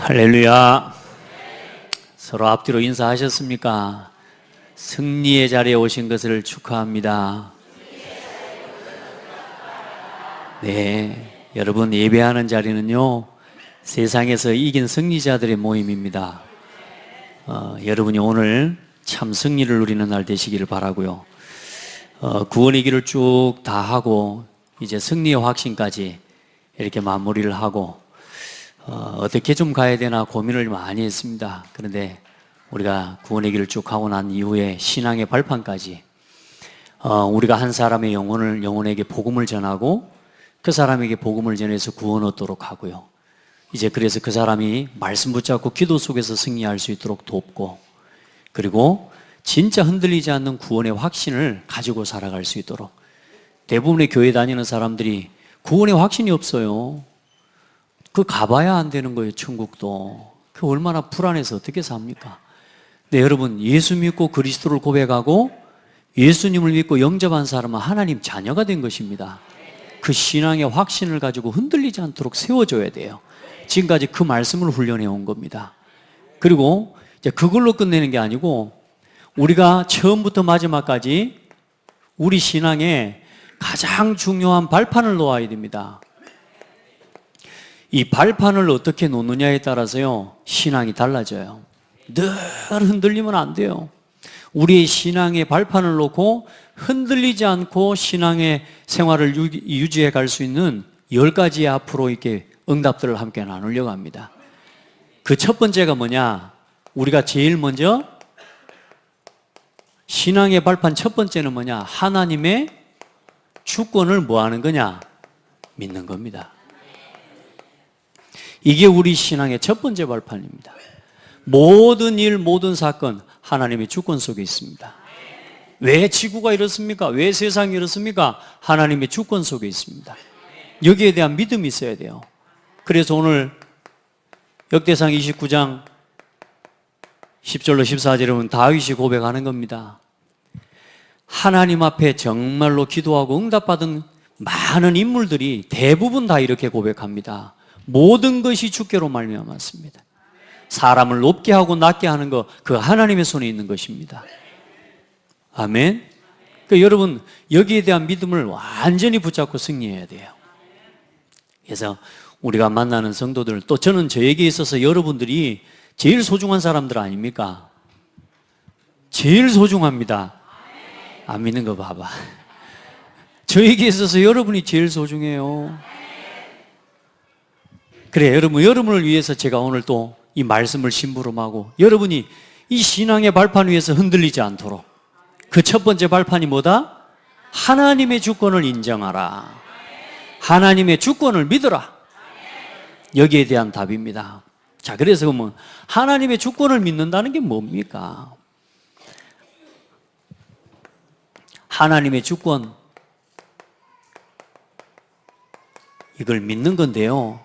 할렐루야. 서로 앞뒤로 인사하셨습니까? 승리의 자리에 오신 것을 축하합니다. 네, 여러분 예배하는 자리는요, 세상에서 이긴 승리자들의 모임입니다. 여러분이 오늘 참 승리를 누리는 날 되시기를 바라고요. 구원의 길을 쭉 다 하고 이제 승리의 확신까지 이렇게 마무리를 하고 어떻게 좀 가야 되나 고민을 많이 했습니다. 그런데 우리가 구원의 길을 쭉 하고 난 이후에 신앙의 발판까지 우리가 한 사람의 영혼에게 복음을 전하고 그 사람에게 복음을 전해서 구원 얻도록 하고요. 이제 그래서 그 사람이 말씀 붙잡고 기도 속에서 승리할 수 있도록 돕고, 그리고 진짜 흔들리지 않는 구원의 확신을 가지고 살아갈 수 있도록. 대부분의 교회 다니는 사람들이 구원의 확신이 없어요. 그 가봐야 안 되는 거예요. 천국도. 그 얼마나 불안해서 어떻게 삽니까? 네, 여러분, 예수 믿고 그리스도를 고백하고 예수님을 믿고 영접한 사람은 하나님 자녀가 된 것입니다. 그 신앙의 확신을 가지고 흔들리지 않도록 세워줘야 돼요. 지금까지 그 말씀을 훈련해 온 겁니다. 그리고 이제 그걸로 끝내는 게 아니고, 우리가 처음부터 마지막까지 우리 신앙에 가장 중요한 발판을 놓아야 됩니다. 이 발판을 어떻게 놓느냐에 따라서요, 신앙이 달라져요. 늘 흔들리면 안 돼요. 우리의 신앙의 발판을 놓고 흔들리지 않고 신앙의 생활을 유지해 갈 수 있는 10가지의 앞으로 이렇게 응답들을 함께 나누려고 합니다. 그 첫 번째가 뭐냐? 우리가 제일 먼저 신앙의 발판 첫 번째는 뭐냐? 하나님의 주권을 뭐 하는 거냐? 믿는 겁니다. 이게 우리 신앙의 첫 번째 발판입니다. 모든 일, 모든 사건 하나님의 주권 속에 있습니다. 왜 지구가 이렇습니까? 왜 세상이 이렇습니까? 하나님의 주권 속에 있습니다. 여기에 대한 믿음이 있어야 돼요. 그래서 오늘 역대상 29장 10절로 14절에 보면 다윗이 고백하는 겁니다. 하나님 앞에 정말로 기도하고 응답받은 많은 인물들이 대부분 다 이렇게 고백합니다. 모든 것이 주께로 말미암았습니다. 사람을 높게 하고 낮게 하는 거, 그 하나님의 손에 있는 것입니다. 아멘. 그러니까 여러분, 여기에 대한 믿음을 완전히 붙잡고 승리해야 돼요. 그래서 우리가 만나는 성도들, 또 저는 저에게 있어서 여러분들이 제일 소중한 사람들 아닙니까? 제일 소중합니다. 안 믿는 거 봐봐. 저에게 있어서 여러분이 제일 소중해요. 그래, 여러분을 위해서 제가 오늘 또 이 말씀을 심부름하고, 여러분이 이 신앙의 발판 위에서 흔들리지 않도록, 그 첫 번째 발판이 뭐다? 하나님의 주권을 인정하라. 하나님의 주권을 믿어라. 여기에 대한 답입니다. 자, 그래서 그러면 하나님의 주권을 믿는다는 게 뭡니까? 하나님의 주권, 이걸 믿는 건데요,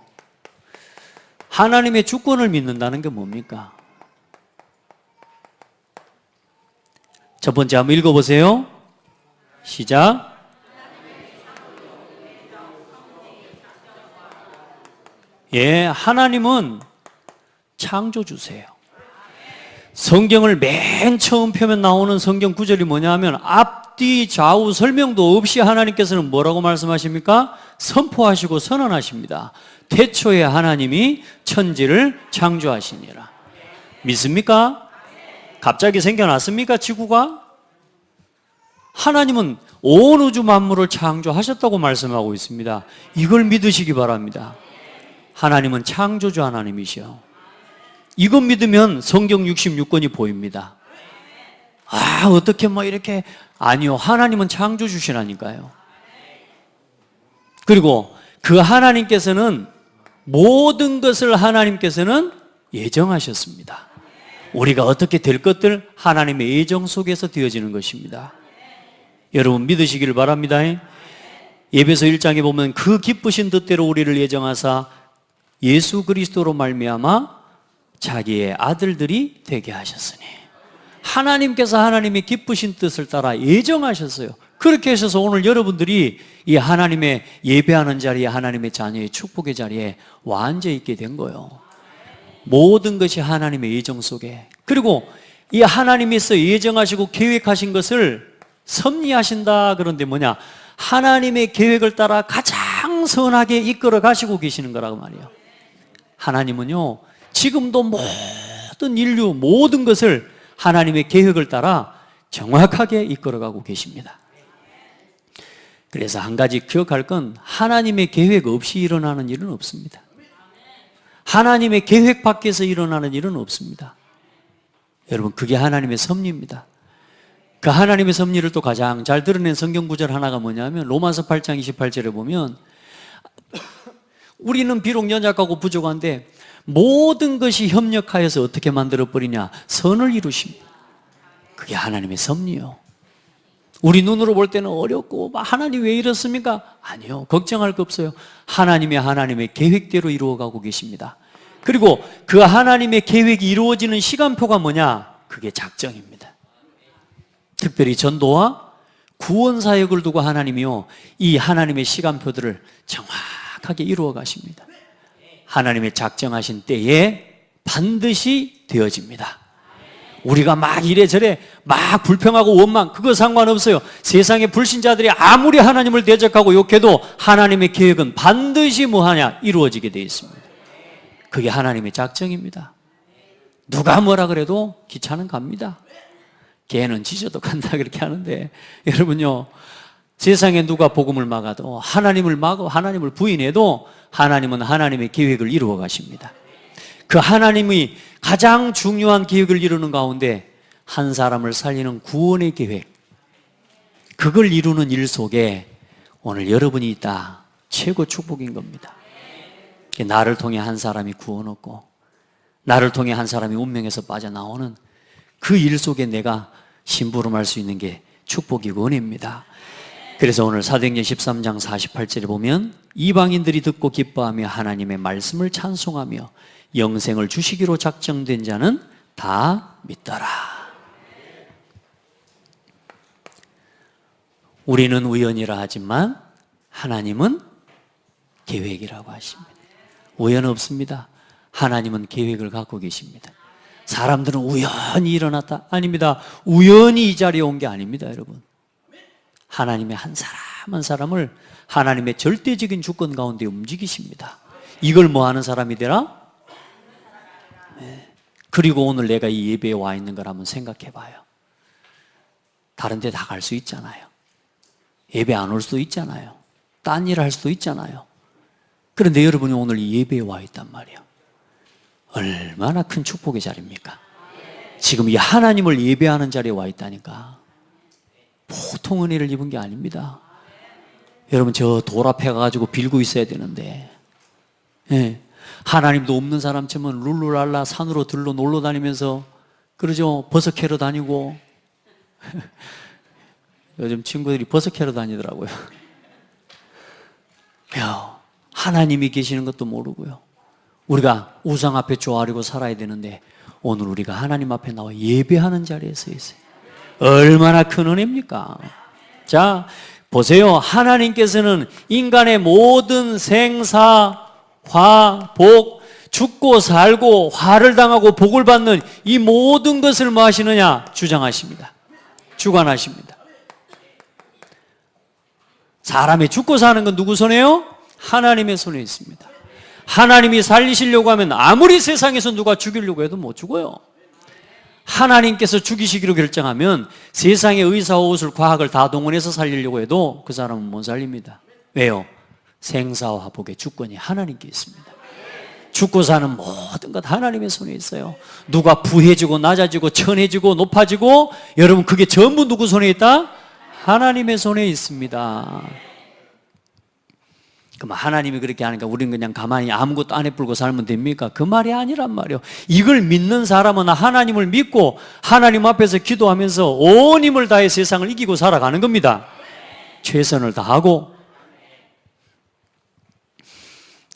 하나님의 주권을 믿는다는 게 뭡니까? 첫 번째 한번 읽어보세요. 시작. 예, 하나님은 창조주세요. 성경을 맨 처음 펴면 나오는 성경 구절이 뭐냐 하면, 앞뒤 좌우 설명도 없이 하나님께서는 뭐라고 말씀하십니까? 선포하시고 선언하십니다. 태초에 하나님이 천지를 창조하시니라. 믿습니까? 갑자기 생겨났습니까, 지구가? 하나님은 온 우주 만물을 창조하셨다고 말씀하고 있습니다. 이걸 믿으시기 바랍니다. 하나님은 창조주 하나님이시요. 이것 믿으면 성경 66권이 보입니다. 아, 어떻게 뭐 이렇게. 아니요, 하나님은 창조주시라니까요. 그리고 그 하나님께서는 모든 것을 하나님께서는 예정하셨습니다. 우리가 어떻게 될 것들 하나님의 예정 속에서 되어지는 것입니다. 여러분 믿으시기를 바랍니다. 에베소 1장에 보면 그 기쁘신 뜻대로 우리를 예정하사 예수 그리스도로 말미암아 자기의 아들들이 되게 하셨으니, 하나님께서 하나님의 기쁘신 뜻을 따라 예정하셨어요. 그렇게 하셔서 오늘 여러분들이 이 하나님의 예배하는 자리에, 하나님의 자녀의 축복의 자리에 와 앉아 있게 된 거예요. 모든 것이 하나님의 예정 속에, 그리고 이 하나님께서 예정하시고 계획하신 것을 섭리하신다. 그런데 뭐냐? 하나님의 계획을 따라 가장 선하게 이끌어 가시고 계시는 거라고 말이에요. 하나님은요, 지금도 모든 인류, 모든 것을 하나님의 계획을 따라 정확하게 이끌어가고 계십니다. 그래서 한 가지 기억할 건, 하나님의 계획 없이 일어나는 일은 없습니다. 하나님의 계획 밖에서 일어나는 일은 없습니다. 여러분, 그게 하나님의 섭리입니다. 그 하나님의 섭리를 또 가장 잘 드러낸 성경 구절 하나가 뭐냐면, 로마서 8장 28절에 보면, 우리는 비록 연약하고 부족한데 모든 것이 협력하여서 어떻게 만들어버리냐? 선을 이루십니다. 그게 하나님의 섭리요. 우리 눈으로 볼 때는 어렵고, 하나님 왜 이렇습니까? 아니요, 걱정할 거 없어요. 하나님의 계획대로 이루어가고 계십니다. 그리고 그 하나님의 계획이 이루어지는 시간표가 뭐냐? 그게 작정입니다. 특별히 전도와 구원 사역을 두고 하나님이요, 이 하나님의 시간표들을 정확하게 이루어 가십니다. 하나님의 작정하신 때에 반드시 되어집니다. 우리가 막 이래저래 막 불평하고 원망, 그거 상관없어요. 세상의 불신자들이 아무리 하나님을 대적하고 욕해도 하나님의 계획은 반드시 뭐하냐? 이루어지게 되어 있습니다. 그게 하나님의 작정입니다. 누가 뭐라 그래도 기차는 갑니다. 개는 짖어도 간다 그렇게 하는데, 여러분요, 세상에 누가 복음을 막아도, 하나님을 부인해도 하나님은 하나님의 계획을 이루어 가십니다. 그 하나님이 가장 중요한 계획을 이루는 가운데 한 사람을 살리는 구원의 계획, 그걸 이루는 일 속에 오늘 여러분이 있다. 최고 축복인 겁니다. 나를 통해 한 사람이 구원 얻고, 나를 통해 한 사람이 운명에서 빠져나오는 그 일 속에 내가 심부름할 수 있는 게 축복이고 은혜입니다. 그래서 오늘 사도행전 13장 48절에 보면, 이방인들이 듣고 기뻐하며 하나님의 말씀을 찬송하며 영생을 주시기로 작정된 자는 다 믿더라. 우리는 우연이라 하지만 하나님은 계획이라고 하십니다. 우연 없습니다. 하나님은 계획을 갖고 계십니다. 사람들은 우연히 일어났다? 아닙니다. 우연히 이 자리에 온 게 아닙니다, 여러분. 하나님의 한 사람 한 사람을 하나님의 절대적인 주권 가운데 움직이십니다. 이걸 뭐 하는 사람이 되라? 네. 그리고 오늘 내가 이 예배에 와 있는 걸 한번 생각해 봐요. 다른 데 다 갈 수 있잖아요. 예배 안 올 수도 있잖아요. 딴 일 할 수도 있잖아요. 그런데 여러분이 오늘 이 예배에 와 있단 말이에요. 얼마나 큰 축복의 자리입니까? 지금 이 하나님을 예배하는 자리에 와 있다니까. 보통 은혜를 입은 게 아닙니다. 여러분, 저 돌 앞에 가가지고 빌고 있어야 되는데, 예. 하나님도 없는 사람처럼 룰루랄라 산으로 들로 놀러 다니면서, 그러죠. 버섯 캐러 다니고. 요즘 친구들이 버섯 캐러 다니더라고요. 야, 하나님이 계시는 것도 모르고요. 우리가 우상 앞에 조아리고 살아야 되는데, 오늘 우리가 하나님 앞에 나와 예배하는 자리에 서 있어요. 얼마나 큰 은혜입니까? 자, 보세요. 하나님께서는 인간의 모든 생사, 화, 복, 죽고 살고 화를 당하고 복을 받는 이 모든 것을 뭐 하시느냐? 주장하십니다. 주관하십니다. 사람이 죽고 사는 건 누구 손에요? 하나님의 손에 있습니다. 하나님이 살리시려고 하면 아무리 세상에서 누가 죽이려고 해도 못 죽어요. 하나님께서 죽이시기로 결정하면 세상의 의사호흡을 과학을 다 동원해서 살리려고 해도 그 사람은 못 살립니다. 왜요? 생사와 복의 주권이 하나님께 있습니다. 죽고 사는 모든 것 하나님의 손에 있어요. 누가 부해지고 낮아지고 천해지고 높아지고, 여러분 그게 전부 누구 손에 있다? 하나님의 손에 있습니다. 그럼 하나님이 그렇게 하니까 우리는 그냥 가만히 아무것도 안 해불고 살면 됩니까? 그 말이 아니란 말이에요. 이걸 믿는 사람은 하나님을 믿고 하나님 앞에서 기도하면서 온 힘을 다해 세상을 이기고 살아가는 겁니다. 최선을 다하고.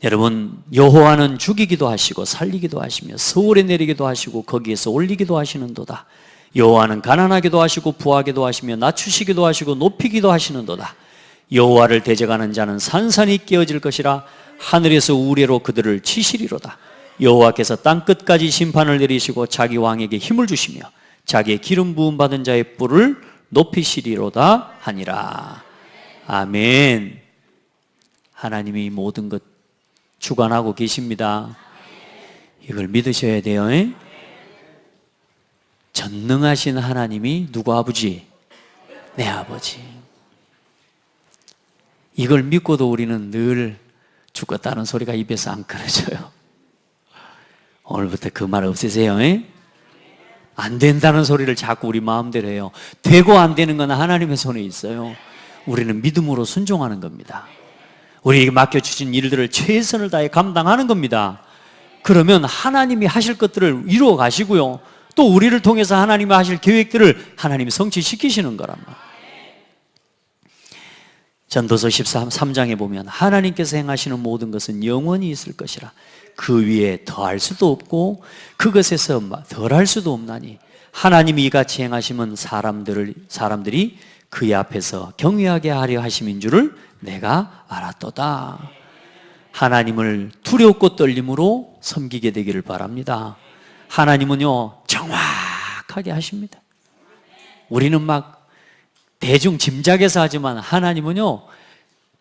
여러분, 여호와는 죽이기도 하시고 살리기도 하시며 서울에 내리기도 하시고 거기에서 올리기도 하시는도다. 여호와는 가난하기도 하시고 부하기도 하시며 낮추시기도 하시고 높이기도 하시는도다. 여호와를 대적하는 자는 산산이 깨어질 것이라. 하늘에서 우레로 그들을 치시리로다. 여호와께서 땅 끝까지 심판을 내리시고 자기 왕에게 힘을 주시며 자기의 기름 부음 받은 자의 뿔을 높이시리로다 하니라. 아멘. 하나님이 모든 것 주관하고 계십니다. 이걸 믿으셔야 돼요. 전능하신 하나님이 누구 아버지? 내 아버지. 이걸 믿고도 우리는 늘 죽었다는 소리가 입에서 안 끊어져요. 오늘부터 그 말 없애세요. 안 된다는 소리를 자꾸 우리 마음대로 해요. 되고 안 되는 건 하나님의 손에 있어요. 우리는 믿음으로 순종하는 겁니다. 우리에게 맡겨주신 일들을 최선을 다해 감당하는 겁니다. 그러면 하나님이 하실 것들을 이루어 가시고요, 또 우리를 통해서 하나님이 하실 계획들을 하나님이 성취시키시는 거란 말이에요. 전도서 13장에 보면 하나님께서 행하시는 모든 것은 영원히 있을 것이라. 그 위에 더할 수도 없고 그것에서 덜할 수도 없나니 하나님이 이같이 행하시면 사람들이 그의 앞에서 경외하게 하려 하심인 줄을 내가 알았도다. 하나님을 두렵고 떨림으로 섬기게 되기를 바랍니다. 하나님은요 정확하게 하십니다. 우리는 막 대충 짐작해서 하지만 하나님은요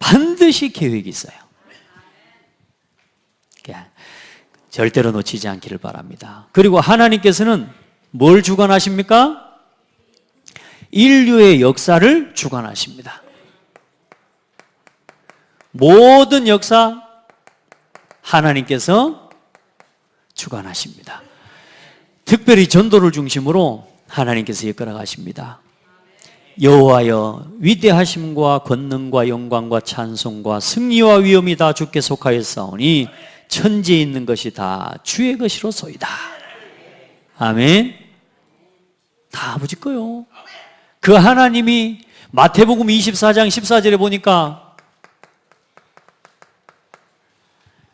반드시 계획이 있어요. 절대로 놓치지 않기를 바랍니다. 그리고 하나님께서는 뭘 주관하십니까? 인류의 역사를 주관하십니다. 모든 역사 하나님께서 주관하십니다. 특별히 전도를 중심으로 하나님께서 이끌어 가십니다. 여호와여 위대하심과 권능과 영광과 찬송과 승리와 위엄이 다 주께 속하였사오니 천지에 있는 것이 다 주의 것이로소이다. 아멘. 다 아버지 거요. 그 하나님이 마태복음 24장 14절에 보니까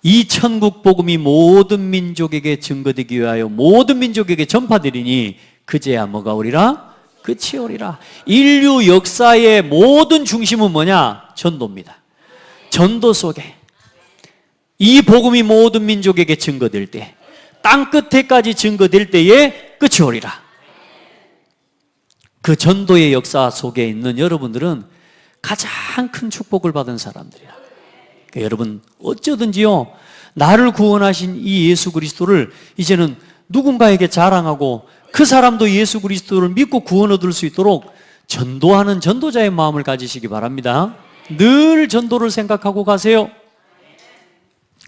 이 천국 복음이 모든 민족에게 증거되기 위하여 모든 민족에게 전파되리니 그제야 뭐가 오리라? 끝이 오리라. 인류 역사의 모든 중심은 뭐냐? 전도입니다. 전도 속에 이 복음이 모든 민족에게 증거될 때, 땅 끝에까지 증거될 때에 끝이 오리라. 그 전도의 역사 속에 있는 여러분들은 가장 큰 축복을 받은 사람들이야. 그러니까 여러분 어쩌든지요 나를 구원하신 이 예수 그리스도를 이제는 누군가에게 자랑하고 그 사람도 예수 그리스도를 믿고 구원 얻을 수 있도록 전도하는 전도자의 마음을 가지시기 바랍니다. 늘 전도를 생각하고 가세요.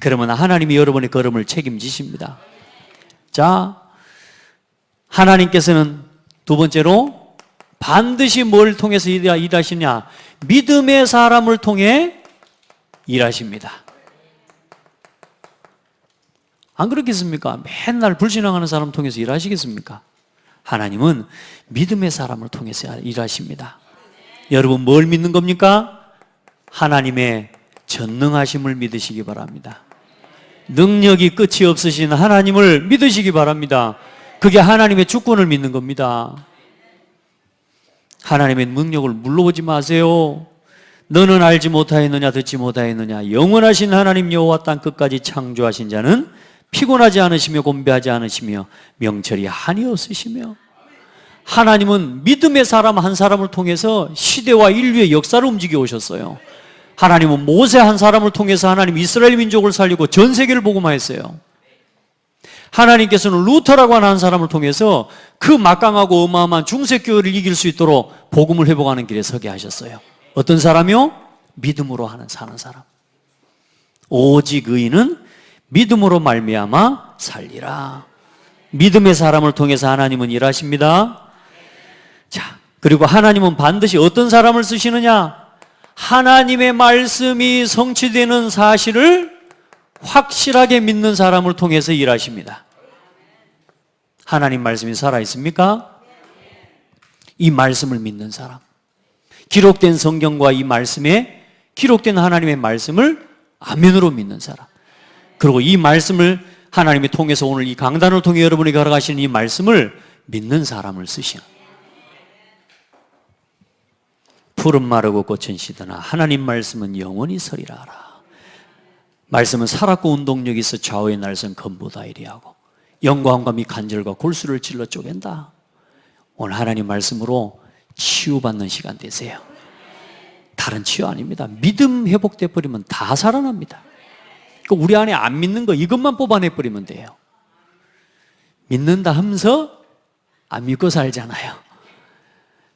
그러면 하나님이 여러분의 걸음을 책임지십니다. 자, 하나님께서는 두 번째로 반드시 뭘 통해서 일하시냐? 믿음의 사람을 통해 일하십니다. 안 그렇겠습니까? 맨날 불신앙하는 사람 통해서 일하시겠습니까? 하나님은 믿음의 사람을 통해서 일하십니다. 여러분 뭘 믿는 겁니까? 하나님의 전능하심을 믿으시기 바랍니다. 능력이 끝이 없으신 하나님을 믿으시기 바랍니다. 그게 하나님의 주권을 믿는 겁니다. 하나님의 능력을 물러보지 마세요. 너는 알지 못하였느냐 듣지 못하였느냐 영원하신 하나님 여호와 땅 끝까지 창조하신 자는 피곤하지 않으시며 곤배하지 않으시며 명철이 한이 없으시며. 하나님은 믿음의 사람 한 사람을 통해서 시대와 인류의 역사를 움직여 오셨어요. 하나님은 모세 한 사람을 통해서 하나님 이스라엘 민족을 살리고 전 세계를 복음화했어요. 하나님께서는 루터라고 하는 한 사람을 통해서 그 막강하고 어마어마한 중세교회를 이길 수 있도록 복음을 회복하는 길에 서게 하셨어요. 어떤 사람이요? 믿음으로 사는 사람. 오직 의인은 믿음으로 말미암아 살리라. 믿음의 사람을 통해서 하나님은 일하십니다. 자, 그리고 하나님은 반드시 어떤 사람을 쓰시느냐? 하나님의 말씀이 성취되는 사실을 확실하게 믿는 사람을 통해서 일하십니다. 하나님 말씀이 살아있습니까? 이 말씀을 믿는 사람, 기록된 성경과 이 말씀에 기록된 하나님의 말씀을 아멘으로 믿는 사람, 그리고 이 말씀을 하나님이 통해서 오늘 이 강단을 통해 여러분이 걸어가시는 이 말씀을 믿는 사람을 쓰시는. 풀은 마르고 꽃은 시드나 하나님 말씀은 영원히 서리라 하라. 말씀은 살았고 운동력이 있어 좌우의 날선 검보다 이리하고 영광과 미 간절과 골수를 찔러 쪼갠다. 오늘 하나님 말씀으로 치유받는 시간 되세요. 다른 치유 아닙니다. 믿음 회복돼 버리면 다 살아납니다. 우리 안에 안 믿는 거 이것만 뽑아내 버리면 돼요. 믿는다 하면서 안 믿고 살잖아요.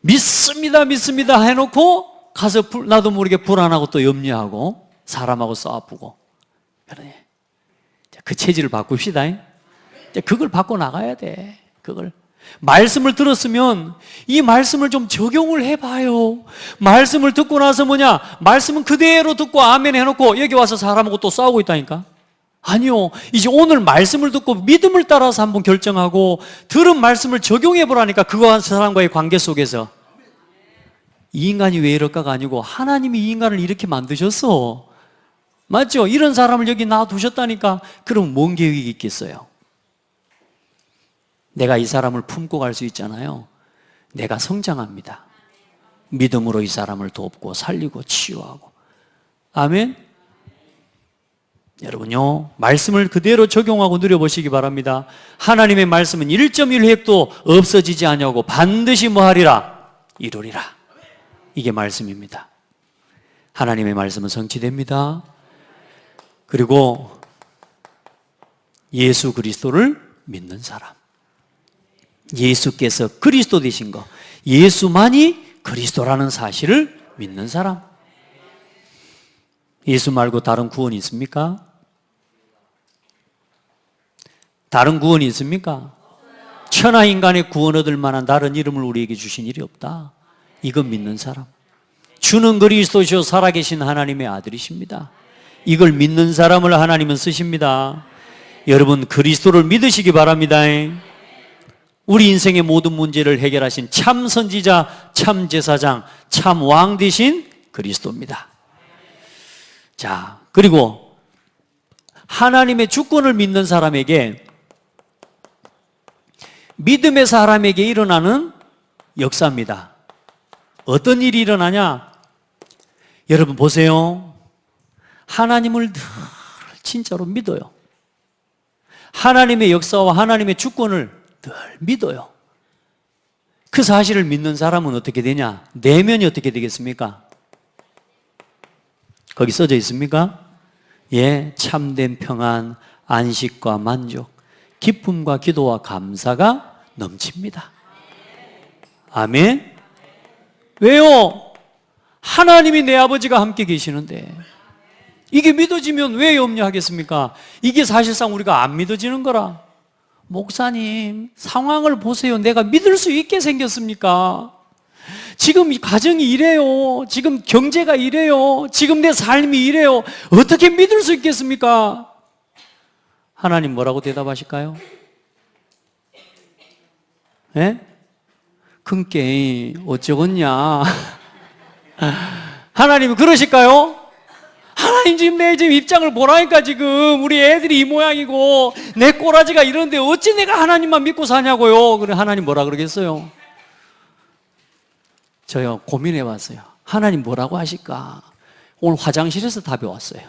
믿습니다 믿습니다 해놓고 가서 나도 모르게 불안하고 또 염려하고 사람하고 싸우고. 그러네. 그 체질을 바꿉시다. 그걸 바꿔 나가야 돼. 그걸 말씀을 들었으면 이 말씀을 좀 적용을 해봐요. 말씀을 듣고 나서 말씀은 그대로 듣고 아멘 해놓고 여기 와서 사람하고 또 싸우고 있다니까. 아니요, 이제 오늘 말씀을 듣고 믿음을 따라서 한번 결정하고 들은 말씀을 적용해 보라니까. 그와 사람과의 관계 속에서 이 인간이 왜 이럴까가 아니고 하나님이 이 인간을 이렇게 만드셨어. 맞죠? 이런 사람을 여기 놔두셨다니까. 그럼 뭔 계획이 있겠어요? 내가 이 사람을 품고 갈 수 있잖아요. 내가 성장합니다. 믿음으로 이 사람을 돕고 살리고 치유하고. 아멘? 여러분요, 말씀을 그대로 적용하고 누려보시기 바랍니다. 하나님의 말씀은 1.1획도 없어지지 아니하고 반드시 뭐하리라? 이루리라. 이게 말씀입니다. 하나님의 말씀은 성취됩니다. 그리고 예수 그리스도를 믿는 사람, 예수께서 그리스도 되신 것, 예수만이 그리스도라는 사실을 믿는 사람. 예수 말고 다른 구원이 있습니까? 다른 구원이 있습니까? 천하 인간의 구원 얻을 만한 다른 이름을 우리에게 주신 일이 없다. 이건 믿는 사람. 주는 그리스도시요 살아계신 하나님의 아들이십니다. 이걸 믿는 사람을 하나님은 쓰십니다. 여러분, 그리스도를 믿으시기 바랍니다. 우리 인생의 모든 문제를 해결하신 참 선지자, 참 제사장, 참 왕 되신 그리스도입니다. 자, 그리고 하나님의 주권을 믿는 사람에게, 믿음의 사람에게 일어나는 역사입니다. 어떤 일이 일어나냐? 여러분 보세요. 하나님을 늘 진짜로 믿어요. 하나님의 역사와 하나님의 주권을 늘 믿어요. 그 사실을 믿는 사람은 어떻게 되냐? 내면이 어떻게 되겠습니까? 거기 써져 있습니까? 예, 참된 평안, 안식과 만족, 기쁨과 기도와 감사가 넘칩니다. 아멘. 왜요? 하나님이 내 아버지가 함께 계시는데 이게 믿어지면 왜 염려하겠습니까? 이게 사실상 우리가 안 믿어지는 거라. 목사님, 상황을 보세요. 내가 믿을 수 있게 생겼습니까? 지금 이 가정이 이래요. 지금 경제가 이래요. 지금 내 삶이 이래요. 어떻게 믿을 수 있겠습니까? 하나님 뭐라고 대답하실까요? 예? 큰게 어쩌겠냐? 하나님은 그러실까요? 하나님 지금 내 입장을 보라니까. 지금 우리 애들이 이 모양이고 내 꼬라지가 이런데 어찌 내가 하나님만 믿고 사냐고요. 그래, 하나님 뭐라 그러겠어요? 저요, 고민해 봤어요. 하나님 뭐라고 하실까? 오늘 화장실에서 답이 왔어요.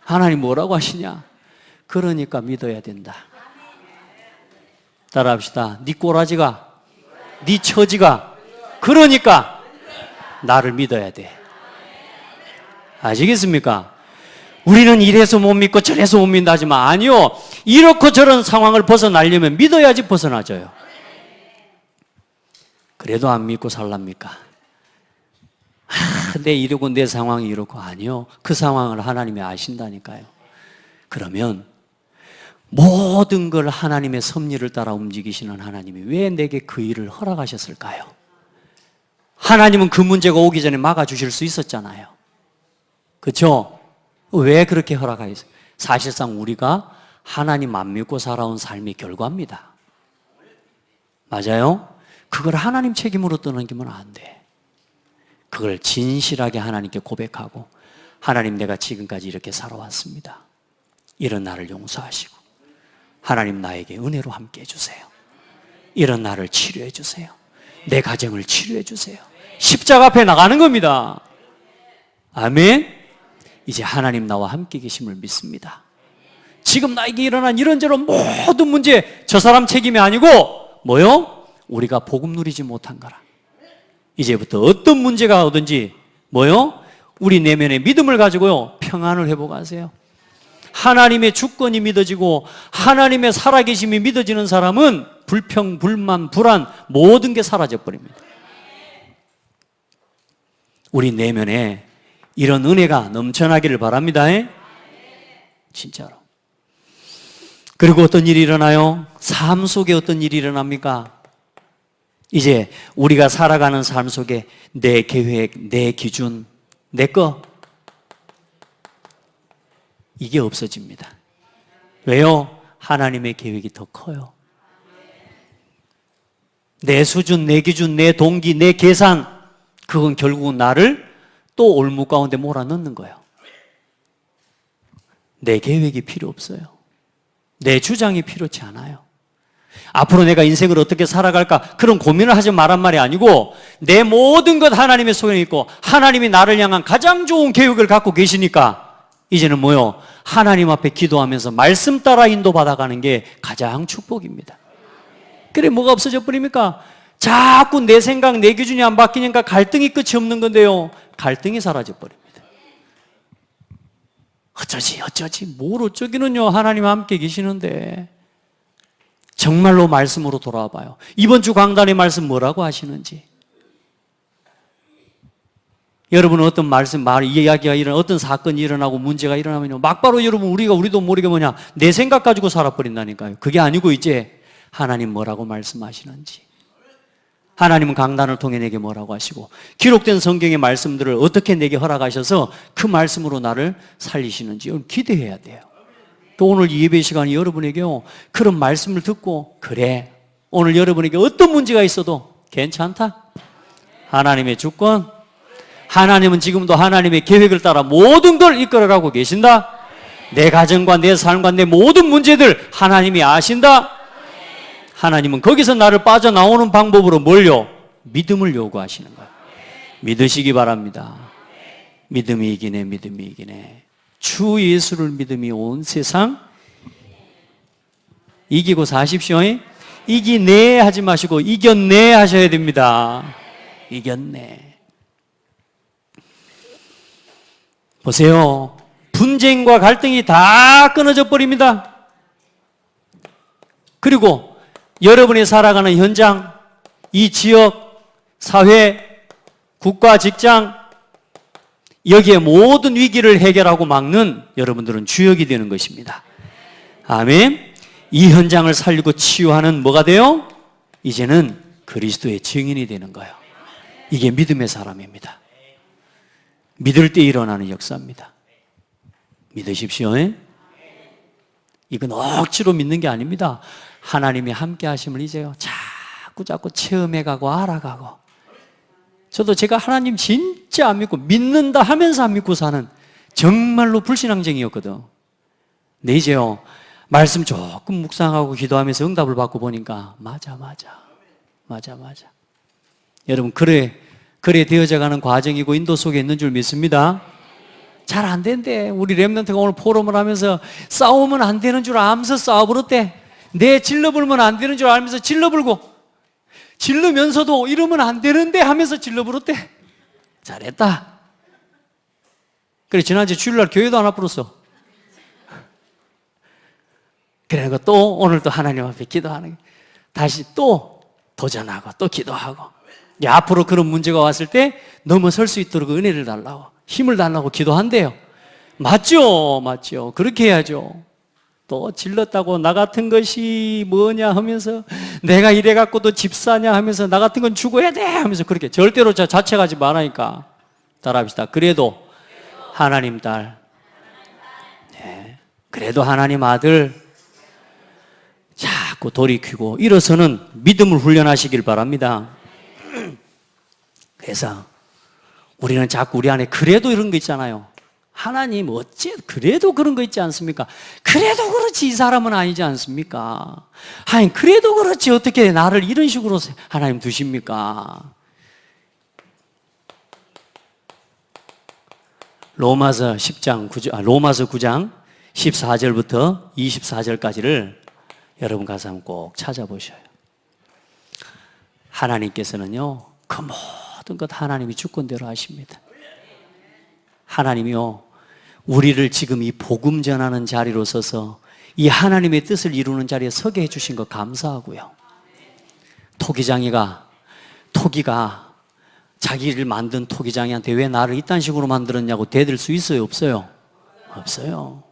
하나님 뭐라고 하시냐? 그러니까 믿어야 된다. 따라합시다. 네 꼬라지가, 네 처지가, 그러니까 나를 믿어야 돼. 아시겠습니까? 우리는 이래서 못 믿고 저래서 못 믿는다 하지만 아니요, 이렇고 저런 상황을 벗어나려면 믿어야지 벗어나져요. 그래도 안 믿고 살랍니까? 내 이러고 내 상황이 이렇고. 아니요, 그 상황을 하나님이 아신다니까요. 그러면 모든 걸 하나님의 섭리를 따라 움직이시는 하나님이 왜 내게 그 일을 허락하셨을까요? 하나님은 그 문제가 오기 전에 막아주실 수 있었잖아요. 그렇죠? 왜 그렇게 허락하셨어요? 사실상 우리가 하나님 안 믿고 살아온 삶의 결과입니다. 맞아요? 그걸 하나님 책임으로 떠넘기면 안 돼. 그걸 진실하게 하나님께 고백하고, 하나님, 내가 지금까지 이렇게 살아왔습니다. 이런 나를 용서하시고, 하나님 나에게 은혜로 함께 해주세요. 이런 나를 치료해 주세요. 내 가정을 치료해 주세요. 십자가 앞에 나가는 겁니다. 아멘. 이제 하나님 나와 함께 계심을 믿습니다. 지금 나에게 일어난 이런저런 모든 문제 저 사람 책임이 아니고 뭐요? 우리가 복음 누리지 못한 거라. 이제부터 어떤 문제가 오든지 뭐요? 우리 내면의 믿음을 가지고요 평안을 회복하세요. 하나님의 주권이 믿어지고 하나님의 살아계심이 믿어지는 사람은 불평, 불만, 불안 모든 게 사라져 버립니다. 우리 내면에 이런 은혜가 넘쳐나기를 바랍니다. 진짜로. 그리고 어떤 일이 일어나요? 삶 속에 어떤 일이 일어납니까? 이제 우리가 살아가는 삶 속에 내 계획, 내 기준, 내 거 이게 없어집니다. 왜요? 하나님의 계획이 더 커요. 내 수준, 내 기준, 내 동기, 내 계산 그건 결국은 나를 또 올무 가운데 몰아넣는 거예요. 내 계획이 필요 없어요. 내 주장이 필요치 않아요. 앞으로 내가 인생을 어떻게 살아갈까 그런 고민을 하지 말란 말이 아니고 내 모든 것 하나님의 손에 있고 하나님이 나를 향한 가장 좋은 계획을 갖고 계시니까 이제는 뭐요? 하나님 앞에 기도하면서 말씀 따라 인도받아가는 게 가장 축복입니다. 그래 뭐가 없어져 버립니까? 자꾸 내 생각, 내 기준이 안 바뀌니까 갈등이 끝이 없는 건데요 갈등이 사라져 버립니다. 어쩌지 뭘 어쩌기는요 하나님 함께 계시는데 정말로 말씀으로 돌아와 봐요. 이번 주 강단의 말씀 뭐라고 하시는지 여러분은 어떤 말씀, 이야기가 일어나 어떤 사건이 일어나고 문제가 일어나면요 막바로 여러분 우리도 모르게 뭐냐 내 생각 가지고 살아버린다니까요. 그게 아니고 이제 하나님 뭐라고 말씀하시는지 하나님은 강단을 통해 내게 뭐라고 하시고 기록된 성경의 말씀들을 어떻게 내게 허락하셔서 그 말씀으로 나를 살리시는지 기대해야 돼요. 또 오늘 이 예배 시간이 여러분에게요 그런 말씀을 듣고 그래 오늘 여러분에게 어떤 문제가 있어도 괜찮다. 하나님의 주권 하나님은 지금도 하나님의 계획을 따라 모든 걸 이끌어가고 계신다. 내 가정과 내 삶과 내 모든 문제들 하나님이 아신다. 하나님은 거기서 나를 빠져나오는 방법으로 뭘요? 믿음을 요구하시는 거예요. 믿으시기 바랍니다. 믿음이 이기네, 믿음이 이기네. 주 예수를 믿음이 온 세상 이기고 사십시오. 이기네 하지 마시고 이겼네 하셔야 됩니다. 이겼네. 보세요. 분쟁과 갈등이 다 끊어져 버립니다. 그리고 여러분이 살아가는 현장, 이 지역, 사회, 국가, 직장 여기에 모든 위기를 해결하고 막는 여러분들은 주역이 되는 것입니다. 아멘. 이 현장을 살리고 치유하는 뭐가 돼요? 이제는 그리스도의 증인이 되는 거예요. 이게 믿음의 사람입니다. 믿을 때 일어나는 역사입니다. 믿으십시오. 이건 억지로 믿는 게 아닙니다. 하나님이 함께 하심을 이제요 자꾸 체험해가고 알아가고 저도 제가 하나님 진짜 안 믿고 믿는다 하면서 안 믿고 사는 정말로 불신앙쟁이였거든. 근데 이제요 말씀 조금 묵상하고 기도하면서 응답을 받고 보니까 맞아. 여러분 그래 되어져가는 과정이고 인도 속에 있는 줄 믿습니다. 잘 안 된대. 우리 렘넌트가 오늘 포럼을 하면서 싸우면 안 되는 줄 알면서 싸워버렸대. 내 질러불면 안 되는 줄 알면서 질러불고 질르면서도 이러면 안 되는데 하면서 질러버렸대. 잘했다. 그래 지난주 주일날 교회도 안 와버렸어. 그래서 또 오늘 또 하나님 앞에 기도하는 다시 또 도전하고 또 기도하고 앞으로 그런 문제가 왔을 때 넘어설 수 있도록 은혜를 달라고 힘을 달라고 기도한대요. 맞죠? 그렇게 해야죠. 또 질렀다고 나 같은 것이 뭐냐 하면서 내가 이래갖고 또 집 사냐 하면서 나 같은 건 죽어야 돼 하면서 그렇게 절대로 자책하지 말라니까. 따라합시다. 그래도 하나님 딸, 네. 그래도 하나님 아들 자꾸 돌이키고 일어서는 믿음을 훈련하시길 바랍니다. 그래서 우리는 자꾸 우리 안에 그래도 이런 거 있잖아요. 하나님 어째 그래도 그런 거 있지 않습니까? 그래도 그렇지 이 사람은 아니지 않습니까? 하나님 그래도 그렇지 어떻게 나를 이런 식으로 하나님 두십니까? 로마서 9장 14절부터 24절까지를 여러분 가서 한번 꼭 찾아보셔요. 하나님께서는요, 그 모든 것 하나님이 주권대로 하십니다. 하나님이요, 우리를 지금 이 복음 전하는 자리로 서서 이 하나님의 뜻을 이루는 자리에 서게 해주신 것 감사하고요. 토기가 자기를 만든 토기장이한테 왜 나를 이딴 식으로 만들었냐고 대들 수 있어요, 없어요? 없어요.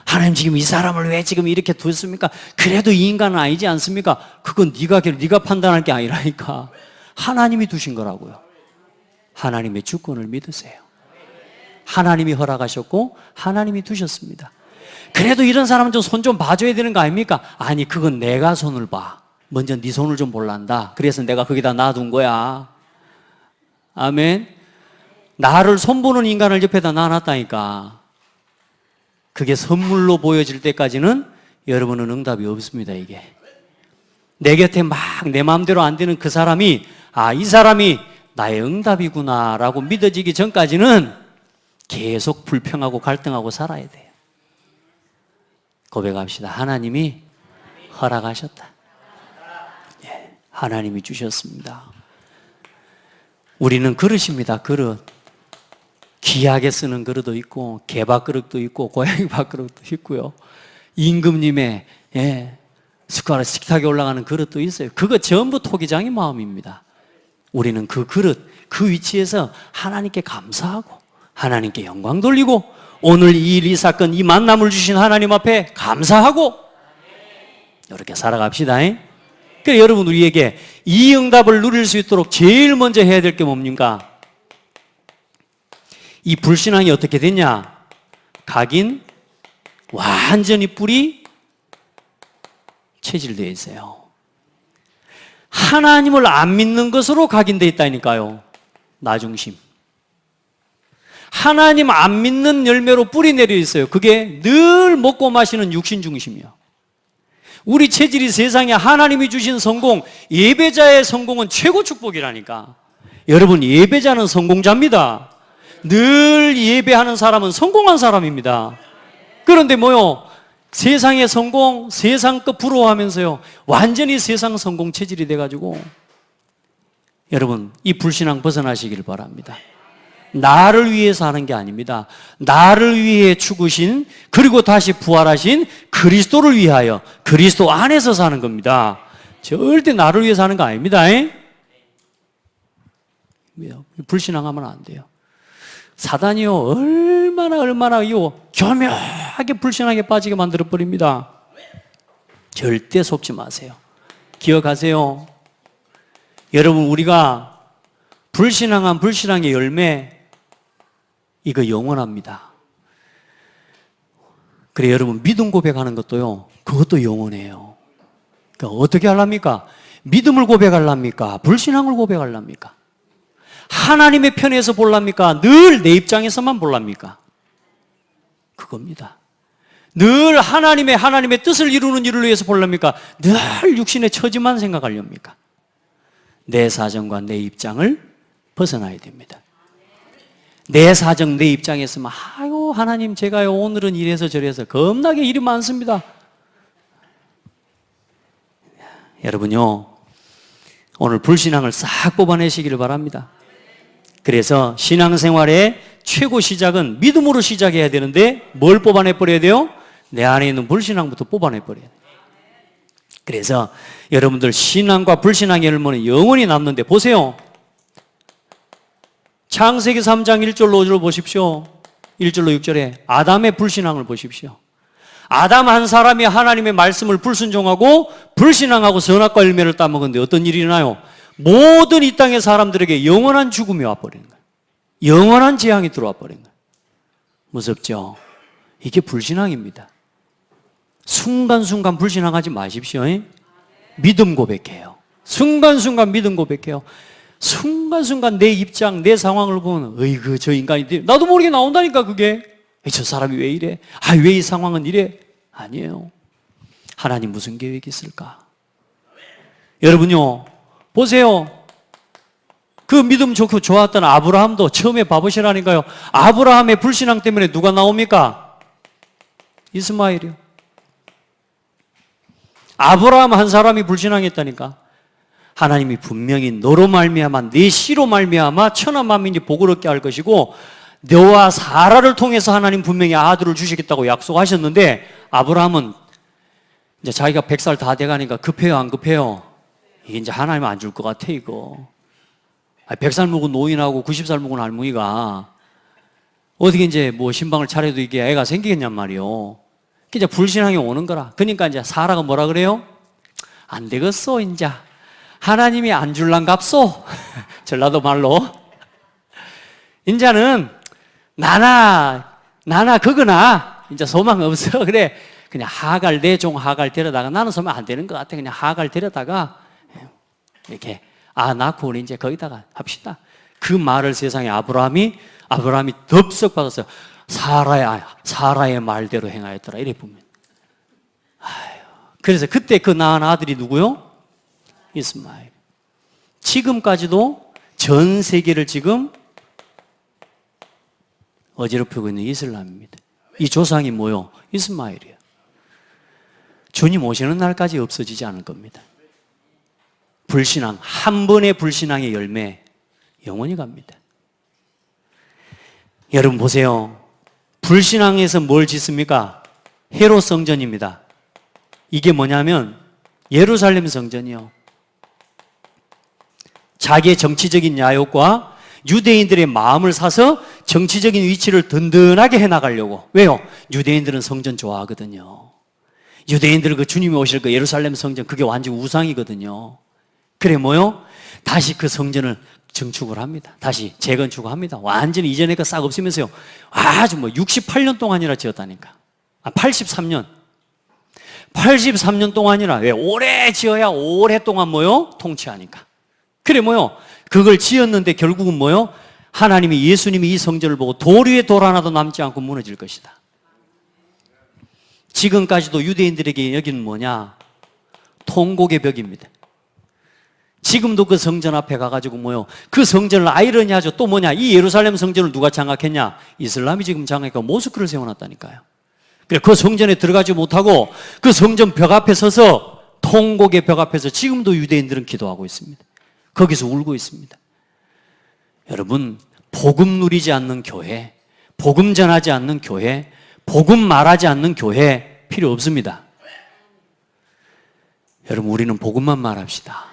하나님 지금 이 사람을 왜 지금 이렇게 두었습니까? 그래도 이 인간은 아니지 않습니까? 그건 네가 판단할 게 아니라니까. 하나님이 두신 거라고요. 하나님의 주권을 믿으세요. 하나님이 허락하셨고 하나님이 두셨습니다. 그래도 이런 사람은 좀 손 좀 봐줘야 되는 거 아닙니까? 아니, 그건 내가 손을 봐. 먼저 네 손을 좀 볼란다. 그래서 내가 거기다 놔둔 거야. 아멘. 나를 손보는 인간을 옆에다 놔놨다니까. 그게 선물로 보여질 때까지는 여러분은 응답이 없습니다. 이게 내 곁에 막 내 마음대로 안 되는 그 사람이, 아, 이 사람이 나의 응답이구나 라고 믿어지기 전까지는 계속 불평하고 갈등하고 살아야 돼요. 고백합시다. 하나님이 허락하셨다. 예, 하나님이 주셨습니다. 우리는 그릇입니다. 그릇. 귀하게 쓰는 그릇도 있고 개밥그릇도 있고 고양이 밥그릇도 있고요. 임금님의 숟가락 식탁에 올라가는 그릇도 있어요. 그거 전부 토기장의 마음입니다. 우리는 그 그릇, 그 위치에서 하나님께 감사하고 하나님께 영광 돌리고 오늘 이 일, 이 사건, 이 만남을 주신 하나님 앞에 감사하고 이렇게 살아갑시다. 그래서 여러분, 우리에게 이 응답을 누릴 수 있도록 제일 먼저 해야 될 게 뭡니까? 이 불신앙이 어떻게 됐냐? 각인 완전히 뿌리 체질되어 있어요. 하나님을 안 믿는 것으로 각인되어 있다니까요. 나중심. 하나님 안 믿는 열매로 뿌리 내려 있어요. 그게 늘 먹고 마시는 육신 중심이요. 우리 체질이 세상에 하나님이 주신 성공, 예배자의 성공은 최고 축복이라니까. 여러분, 예배자는 성공자입니다. 늘 예배하는 사람은 성공한 사람입니다. 그런데 뭐요? 세상의 성공, 세상 것 부러워하면서요, 완전히 세상 성공 체질이 돼가지고, 여러분, 이 불신앙 벗어나시길 바랍니다. 나를 위해서 하는 게 아닙니다. 나를 위해 죽으신, 그리고 다시 부활하신 그리스도를 위하여 그리스도 안에서 사는 겁니다. 절대 나를 위해서 하는 거 아닙니다. 불신앙하면 안 돼요. 사단이요, 얼마나 교묘하게 불신하게 빠지게 만들어버립니다. 절대 속지 마세요. 기억하세요. 여러분, 우리가 불신앙한 불신앙의 열매, 이거 영원합니다. 그래, 여러분, 믿음 고백하는 것도요, 그것도 영원해요. 그러니까 어떻게 하랍니까? 믿음을 고백하랍니까? 불신앙을 고백하랍니까? 하나님의 편에서 볼랍니까? 늘 내 입장에서만 볼랍니까? 그겁니다. 늘 하나님의 뜻을 이루는 일을 위해서 볼랍니까? 늘 육신의 처지만 생각하렵니까? 내 사정과 내 입장을 벗어나야 됩니다. 내 사정, 내 입장에서만, 아유, 하나님, 제가요, 오늘은 이래서 저래서 겁나게 일이 많습니다. 여러분요, 오늘 불신앙을 싹 뽑아내시기를 바랍니다. 그래서 신앙생활의 최고 시작은 믿음으로 시작해야 되는데 뭘 뽑아내버려야 돼요? 내 안에 있는 불신앙부터 뽑아내버려야 돼요. 그래서 여러분들 신앙과 불신앙의 열매는 영원히 남는데, 보세요. 창세기 3장 1절로 5절로 보십시오. 1절로 6절에 아담의 불신앙을 보십시오. 아담 한 사람이 하나님의 말씀을 불순종하고 불신앙하고 선악과 열매를 따먹었는데 어떤 일이 일어나요? 모든 이 땅의 사람들에게 영원한 죽음이 와버리는 거예요. 영원한 재앙이 들어와 버린 거예요. 무섭죠? 이게 불신앙입니다. 순간순간 불신앙하지 마십시오. 믿음 고백해요. 순간순간 믿음 고백해요. 순간순간 내 입장, 내 상황을 보면, 어이구, 저 인간이, 나도 모르게 나온다니까, 그게. 저 사람이 왜 이래? 왜 이 상황은 이래? 아니에요. 하나님 무슨 계획이 있을까? 여러분요, 보세요. 그 믿음 좋고 좋았던 아브라함도 처음에 바보시라니까요. 아브라함의 불신앙 때문에 누가 나옵니까? 이스마엘이요. 아브라함 한 사람이 불신앙했다니까. 하나님이 분명히 너로 말미암아 네 씨로 말미암아 천하 만민이 복을 얻게 할 것이고 너와 사라를 통해서 하나님 분명히 아들을 주시겠다고 약속하셨는데 아브라함은 이제 자기가 100살 다 돼가니까 급해요 안 급해요? 이게 이제 하나님 안 줄 것 같아 이거. 100살 먹은 노인하고 90살 먹은 할머니가 어떻게 이제 뭐 신방을 차려도 이게 애가 생기겠냔 말이요. 이제 불신앙이 오는 거라. 그러니까 이제 사라가 뭐라 그래요? 안 되겠어 이제 하나님이 안 줄란갑소. 전라도 말로 인자는 나나 그거나 이제 소망 없어. 그래 그냥 하갈 내 종 하갈 데려다가 나는 소망 안 되는 것 같아. 그냥 하갈 데려다가 이렇게 낳고 우리 이제 거기다가 합시다. 그 말을 세상에 아브라함이 덥석 받았어요. 사라의 말대로 행하였더라. 이래 보면. 그래서 그때 그 낳은 아들이 누구요? 이스마엘. 지금까지도 전 세계를 지금 어지럽히고 있는 이슬람입니다. 이 조상이 뭐요? 이스마엘이에요. 주님 오시는 날까지 없어지지 않을 겁니다. 불신앙, 한 번의 불신앙의 열매 영원히 갑니다. 여러분 보세요. 불신앙에서 뭘 짓습니까? 헤롯 성전입니다. 이게 뭐냐면 예루살렘 성전이요. 자기의 정치적인 야욕과 유대인들의 마음을 사서 정치적인 위치를 든든하게 해나가려고. 왜요? 유대인들은 성전 좋아하거든요. 유대인들은 그 주님이 오실 그 예루살렘 성전 그게 완전 우상이거든요. 그래 뭐요? 다시 그 성전을 증축을 합니다. 다시 재건축을 합니다. 완전히 이전에 그 싹 없으면서요. 아주 68년 동안이나 지었다니까. 83년. 83년 동안이나. 왜? 오래 지어야 오랫동안 뭐요? 통치하니까. 그래 뭐요? 그걸 지었는데 결국은 뭐요? 하나님이 예수님이 이 성전을 보고 돌 위에 돌 하나도 남지 않고 무너질 것이다. 지금까지도 유대인들에게 여기는 뭐냐? 통곡의 벽입니다. 지금도 그 성전 앞에 가가지고 뭐요? 그 성전을 아이러니하죠. 또 뭐냐? 이 예루살렘 성전을 누가 장악했냐? 이슬람이 지금 장악해서 모스크를 세워놨다니까요. 그래 그 성전에 들어가지 못하고 그 성전 벽 앞에 서서 통곡의 벽 앞에서 지금도 유대인들은 기도하고 있습니다. 거기서 울고 있습니다. 여러분, 복음 누리지 않는 교회, 복음 전하지 않는 교회, 복음 말하지 않는 교회 필요 없습니다. 여러분, 우리는 복음만 말합시다.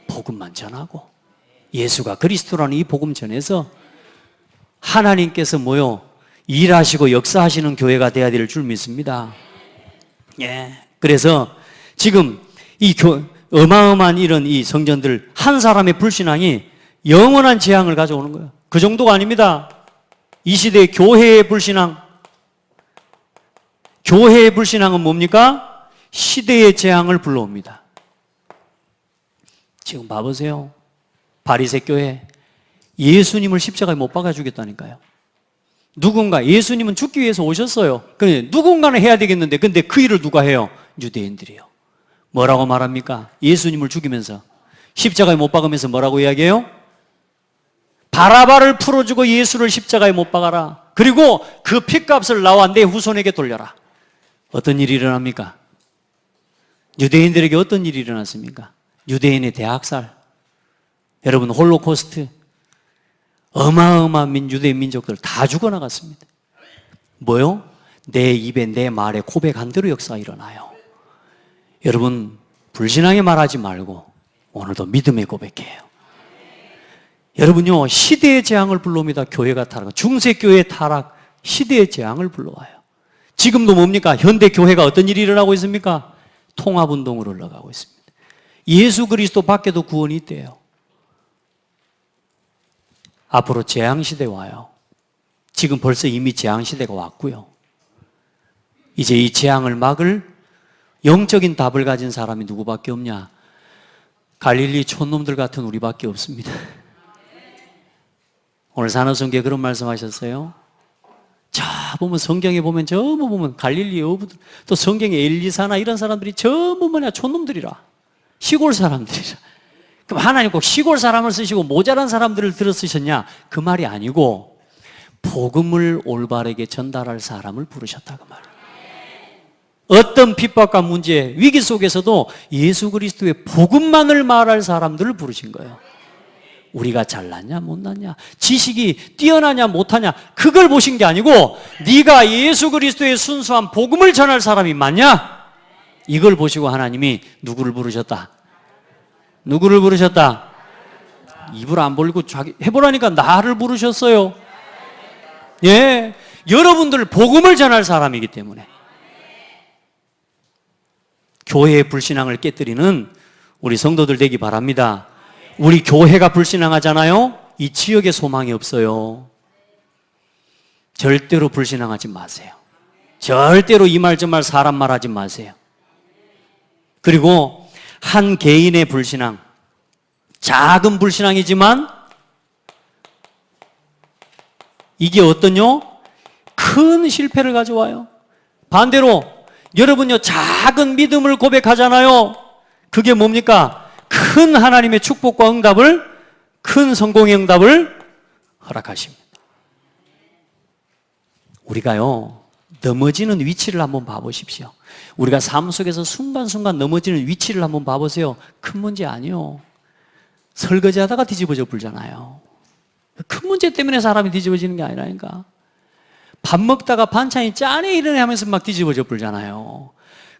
복음만 전하고 예수가 그리스도라는 이 복음 전해서 하나님께서 뭐요? 일하시고 역사하시는 교회가 되어야 될 줄 믿습니다. 예. 그래서 지금 이 어마어마한 이런 이 성전들 한 사람의 불신앙이 영원한 재앙을 가져오는 거예요. 그 정도가 아닙니다. 이 시대의 교회의 불신앙. 교회의 불신앙은 뭡니까? 시대의 재앙을 불러옵니다. 지금 봐보세요. 바리새 교회 예수님을 십자가에 못 박아 주겠다니까요. 누군가 예수님은 죽기 위해서 오셨어요. 그런데 누군가는 해야 되겠는데 근데 그 일을 누가 해요? 유대인들이요. 뭐라고 말합니까? 예수님을 죽이면서 십자가에 못 박으면서 뭐라고 이야기해요? 바라바를 풀어주고 예수를 십자가에 못 박아라. 그리고 그 핏값을 나와 내 후손에게 돌려라. 어떤 일이 일어납니까? 유대인들에게 어떤 일이 일어났습니까? 유대인의 대학살, 여러분 홀로코스트, 어마어마한 유대인 민족들 다 죽어나갔습니다. 뭐요? 내 입에 내 말에 고백한 대로 역사가 일어나요. 여러분 불신앙에 말하지 말고 오늘도 믿음에 고백해요. 여러분요 시대의 재앙을 불러옵니다. 교회가 타락, 중세교회의 타락, 시대의 재앙을 불러와요. 지금도 뭡니까? 현대 교회가 어떤 일이 일어나고 있습니까? 통합운동으로 흘러가고 있습니다. 예수 그리스도 밖에도 구원이 있대요. 앞으로 재앙시대 와요. 지금 벌써 이미 재앙시대가 왔고요. 이제 이 재앙을 막을 영적인 답을 가진 사람이 누구밖에 없냐? 갈릴리 촌놈들 같은 우리밖에 없습니다. 오늘 산호성교에 그런 말씀하셨어요. 저 보면 성경에 보면 전부 보면 갈릴리 어부들, 또 성경에 엘리사나 이런 사람들이 전부 뭐냐 촌놈들이라, 시골 사람들이라. 그럼 하나님 꼭 시골 사람을 쓰시고 모자란 사람들을 들어 쓰셨냐? 그 말이 아니고 복음을 올바르게 전달할 사람을 부르셨다 그 말이에요. 어떤 핍박과 문제, 위기 속에서도 예수 그리스도의 복음만을 말할 사람들을 부르신 거예요. 우리가 잘났냐 못났냐, 지식이 뛰어나냐 못하냐, 그걸 보신 게 아니고 네가 예수 그리스도의 순수한 복음을 전할 사람이 맞냐? 이걸 보시고 하나님이 누구를 부르셨다? 누구를 부르셨다? 입을 안 벌리고 자기 해보라니까 나를 부르셨어요. 예, 여러분들 복음을 전할 사람이기 때문에. 교회의 불신앙을 깨뜨리는 우리 성도들 되기 바랍니다. 우리 교회가 불신앙하잖아요. 이 지역에 소망이 없어요. 절대로 불신앙하지 마세요. 절대로 이 말 저 말 사람 말하지 마세요. 그리고 한 개인의 불신앙, 작은 불신앙이지만 이게 어떠냐? 큰 실패를 가져와요. 반대로 여러분요, 작은 믿음을 고백하잖아요. 그게 뭡니까? 큰 하나님의 축복과 응답을, 큰 성공의 응답을 허락하십니다. 우리가요, 넘어지는 위치를 한번 봐보십시오. 우리가 삶 속에서 순간순간 넘어지는 위치를 한번 봐보세요. 큰 문제 아니요. 설거지 하다가 뒤집어져 불잖아요. 큰 문제 때문에 사람이 뒤집어지는 게 아니라니까. 밥 먹다가 반찬이 짠해 이러네 하면서 막 뒤집어져 불잖아요.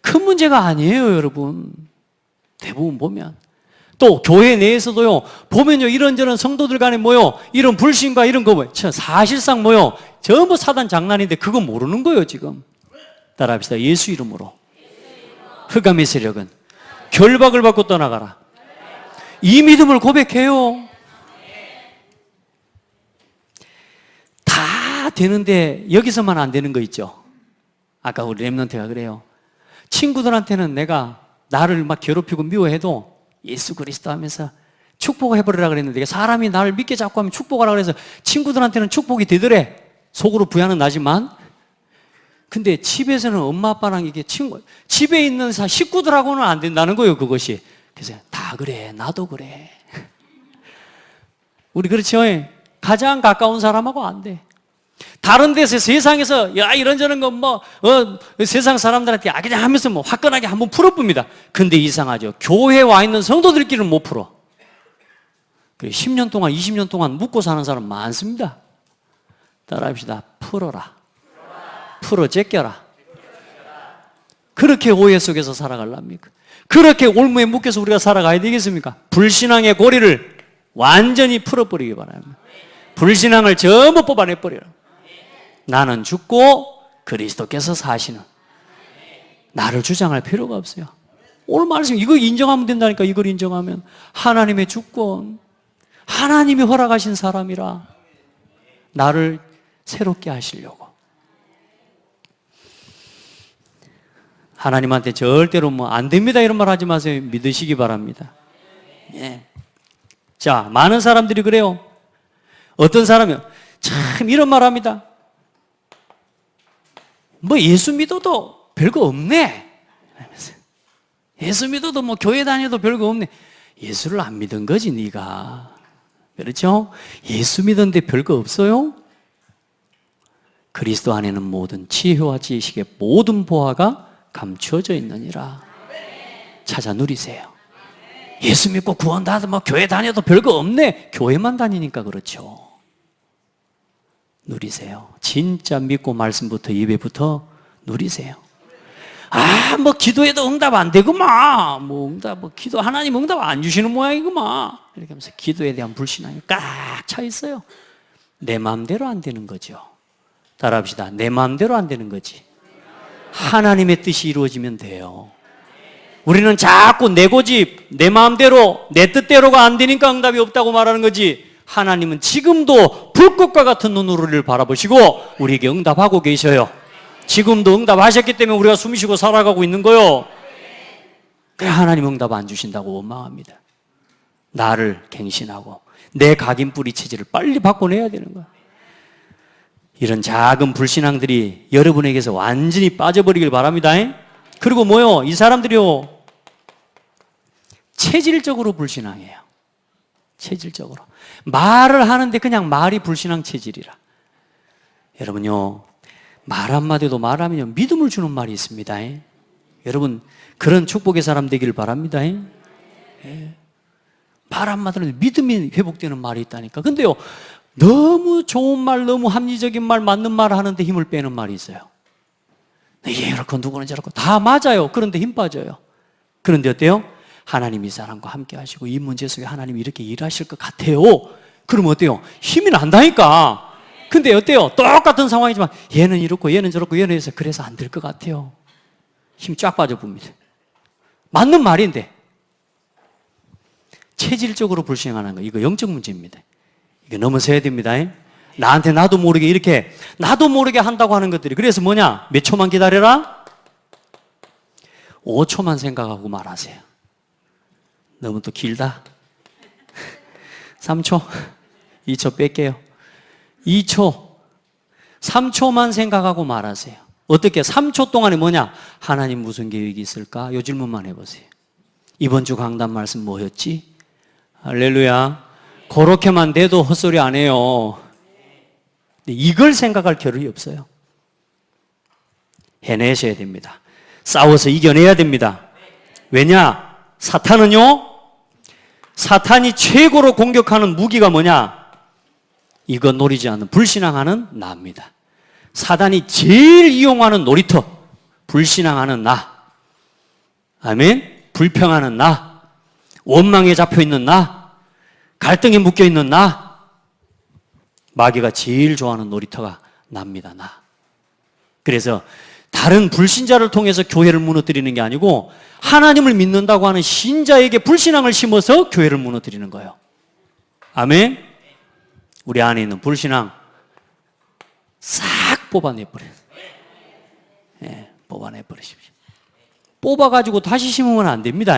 큰 문제가 아니에요, 여러분. 대부분 보면. 또 교회 내에서도요, 보면요, 이런저런 성도들 간에 뭐요, 이런 불신과 이런 거 뭐요, 사실상 뭐요, 전부 사단 장난인데 그거 모르는 거예요, 지금. 따라합시다. 예수 이름으로. 흑암의 세력은 결박을 받고 떠나가라. 이 믿음을 고백해요. 다 되는데 여기서만 안 되는 거 있죠. 아까 우리 렘넌트가 그래요. 친구들한테는 내가 나를 막 괴롭히고 미워해도 예수 그리스도 하면서 축복을 해버리라 그랬는데 사람이 나를 믿게 자꾸 하면 축복하라 그래서 친구들한테는 축복이 되더래. 속으로 부야는 나지만. 근데 집에서는 엄마 아빠랑 이게 집에 있는 식구들하고는 안 된다는 거예요, 그것이. 그래서 다 그래, 나도 그래. 우리 그렇죠? 가장 가까운 사람하고 안 돼. 다른 데서 세상에서 야 이런저런 거 뭐 세상 사람들한테 그냥 하면서 뭐 화끈하게 한번 풀어봅니다. 근데 이상하죠. 교회에 와 있는 성도들끼리는 못 풀어. 그래 10년 동안 20년 동안 묵고 사는 사람 많습니다. 따라합시다. 풀어라. 풀어 제껴라. 그렇게 오해 속에서 살아가려합니까? 그렇게 올무에 묶여서 우리가 살아가야 되겠습니까? 불신앙의 고리를 완전히 풀어버리기 바랍니다. 불신앙을 전부 뽑아내버려라. 나는 죽고 그리스도께서 사시는. 나를 주장할 필요가 없어요. 오늘 말씀 이거 인정하면 된다니까. 이걸 인정하면 하나님의 주권, 하나님이 허락하신 사람이라 나를 새롭게 하시려고. 하나님한테 절대로 뭐 안 됩니다 이런 말 하지 마세요. 믿으시기 바랍니다. 예. 자, 많은 사람들이 그래요. 어떤 사람은 참 이런 말 합니다. 뭐 예수 믿어도 별거 없네. 예수 믿어도 뭐 교회 다녀도 별거 없네. 예수를 안 믿은 거지 네가. 그렇죠? 예수 믿었는데 별거 없어요? 그리스도 안에는 모든 지혜와 지식의 모든 보화가 감추어져 있느니라. 찾아 누리세요. 예수 믿고 구원 받아도 뭐 교회 다녀도 별거 없네. 교회만 다니니까 그렇죠. 누리세요. 진짜 믿고 말씀부터 예배부터 누리세요. 뭐 기도해도 응답 안 되구만. 기도 하나님 응답 안 주시는 모양이구만. 이렇게 하면서 기도에 대한 불신앙이 꽉 차 있어요. 내 마음대로 안 되는 거죠. 따라합시다. 내 마음대로 안 되는 거지. 하나님의 뜻이 이루어지면 돼요. 우리는 자꾸 내 고집, 내 마음대로, 내 뜻대로가 안 되니까 응답이 없다고 말하는 거지. 하나님은 지금도 불꽃과 같은 눈으로 우리를 바라보시고 우리에게 응답하고 계셔요. 지금도 응답하셨기 때문에 우리가 숨쉬고 살아가고 있는 거요. 그래 하나님 응답 안 주신다고 원망합니다. 나를 갱신하고 내 각인 뿌리 체질을 빨리 바꿔내야 되는 거야. 이런 작은 불신앙들이 여러분에게서 완전히 빠져버리길 바랍니다. 그리고 뭐요? 이 사람들이요 체질적으로 불신앙해요. 체질적으로. 말을 하는데 그냥 말이 불신앙 체질이라. 여러분요, 말 한마디도 말하면요, 믿음을 주는 말이 있습니다. 여러분, 그런 축복의 사람 되기를 바랍니다. 말 한마디로 믿음이 회복되는 말이 있다니까. 근데요, 너무 좋은 말, 너무 합리적인 말, 맞는 말 하는데 힘을 빼는 말이 있어요. 얘 이렇고 누구는 저렇고 다 맞아요. 그런데 힘 빠져요. 그런데 어때요? 하나님이 이 사람과 함께 하시고 이 문제 속에 하나님이 이렇게 일하실 것 같아요. 그러면 어때요? 힘이 난다니까. 근데 어때요? 똑같은 상황이지만 얘는 이렇고 얘는 저렇고 얘는 이래서 그래서 안 될 것 같아요. 힘 쫙 빠져봅니다. 맞는 말인데 체질적으로 불신하는 거, 이거 영적 문제입니다. 이거 넘어서야 됩니다. 나한테 나도 모르게 이렇게 나도 모르게 한다고 하는 것들이, 그래서 뭐냐? 몇 초만 기다려라? 5초만 생각하고 말하세요. 너무 또 길다. 3초, 2초 뺄게요. 2초, 3초만 생각하고 말하세요. 어떻게? 3초 동안에 뭐냐? 하나님 무슨 계획이 있을까? 이 질문만 해보세요. 이번 주 강단 말씀 뭐였지? 할렐루야. 그렇게만 돼도 헛소리 안 해요. 이걸 생각할 겨를이 없어요. 해내셔야 됩니다. 싸워서 이겨내야 됩니다. 왜냐? 사탄은요, 사탄이 최고로 공격하는 무기가 뭐냐? 이거 노리지 않는 불신앙하는 나입니다. 사단이 제일 이용하는 놀이터, 불신앙하는 나. 아멘? 불평하는 나, 원망에 잡혀있는 나, 갈등에 묶여있는 나. 마귀가 제일 좋아하는 놀이터가 납니다, 나. 그래서 다른 불신자를 통해서 교회를 무너뜨리는 게 아니고 하나님을 믿는다고 하는 신자에게 불신앙을 심어서 교회를 무너뜨리는 거예요. 아멘? 우리 안에 있는 불신앙 싹 뽑아내버려요. 예, 뽑아내버리십시오. 뽑아가지고 다시 심으면 안 됩니다.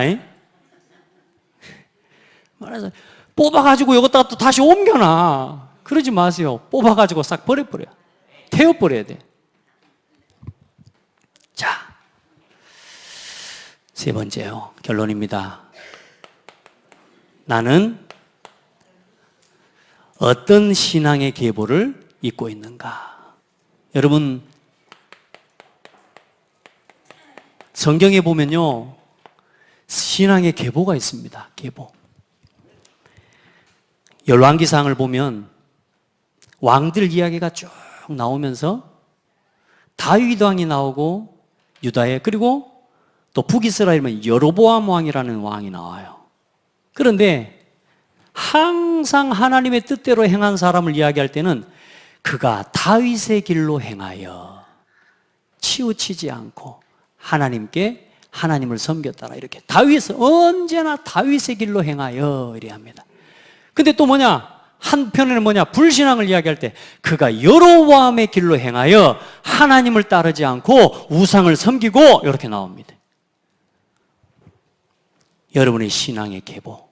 말해서 뽑아가지고 여기다가 또 다시 옮겨놔. 그러지 마세요. 뽑아가지고 싹 버려버려요. 태워버려야 돼. 자, 세 번째요. 결론입니다. 나는 어떤 신앙의 계보를 잇고 있는가? 여러분, 성경에 보면요, 신앙의 계보가 있습니다. 계보. 열왕기상을 보면 왕들 이야기가 쭉 나오면서 다윗 왕이 나오고 유다에, 그리고 또 북이스라엘은 여로보암 왕이라는 왕이 나와요. 그런데 항상 하나님의 뜻대로 행한 사람을 이야기할 때는 그가 다윗의 길로 행하여 치우치지 않고 하나님께 하나님을 섬겼다라, 이렇게 다윗은 언제나 다윗의 길로 행하여 이래 합니다. 근데 또 뭐냐? 한편에는 뭐냐? 불신앙을 이야기할 때 그가 여로보암의 길로 행하여 하나님을 따르지 않고 우상을 섬기고 이렇게 나옵니다. 여러분의 신앙의 계보,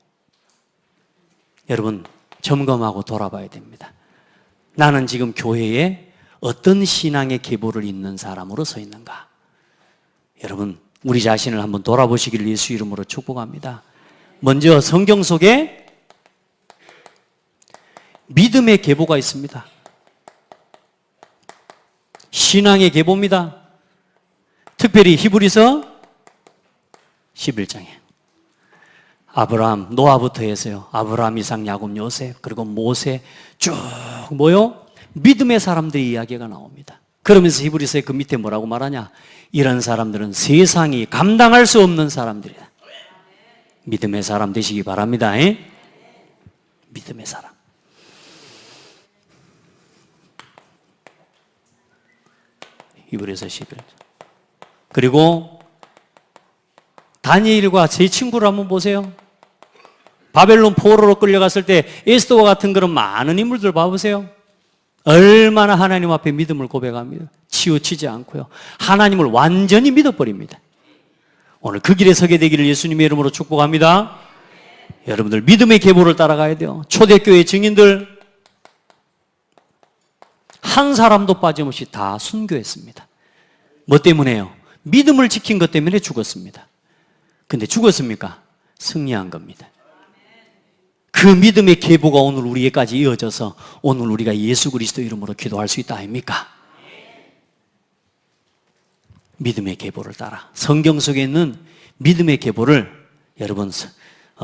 여러분 점검하고 돌아봐야 됩니다. 나는 지금 교회에 어떤 신앙의 계보를 잇는 사람으로 서 있는가? 여러분, 우리 자신을 한번 돌아보시기를 예수 이름으로 축복합니다. 먼저 성경 속에 믿음의 계보가 있습니다. 신앙의 계보입니다. 특별히 히브리서 11장에 아브라함, 노아부터 해서요, 아브라함, 이삭, 야곱, 요셉, 그리고 모세 쭉 뭐요? 믿음의 사람들의 이야기가 나옵니다. 그러면서 히브리서에 그 밑에 뭐라고 말하냐? 이런 사람들은 세상이 감당할 수 없는 사람들이다. 믿음의 사람 되시기 바랍니다. 믿음의 사람. 히브리서 11장. 그리고 다니엘과 제 친구를 한번 보세요. 바벨론 포로로 끌려갔을 때 에스더와 같은 그런 많은 인물들 봐보세요. 얼마나 하나님 앞에 믿음을 고백합니다. 치우치지 않고요, 하나님을 완전히 믿어버립니다. 오늘 그 길에 서게 되기를 예수님의 이름으로 축복합니다. 여러분들 믿음의 계보를 따라가야 돼요. 초대교회 증인들 한 사람도 빠짐없이 다 순교했습니다. 뭐 때문에요? 믿음을 지킨 것 때문에 죽었습니다. 근데 죽었습니까? 승리한 겁니다. 그 그 믿음의 계보가 오늘 우리에게까지 이어져서 오늘 우리가 예수 그리스도 이름으로 기도할 수 있다 아닙니까? 믿음의 계보를 따라 성경 속에 있는 믿음의 계보를 여러분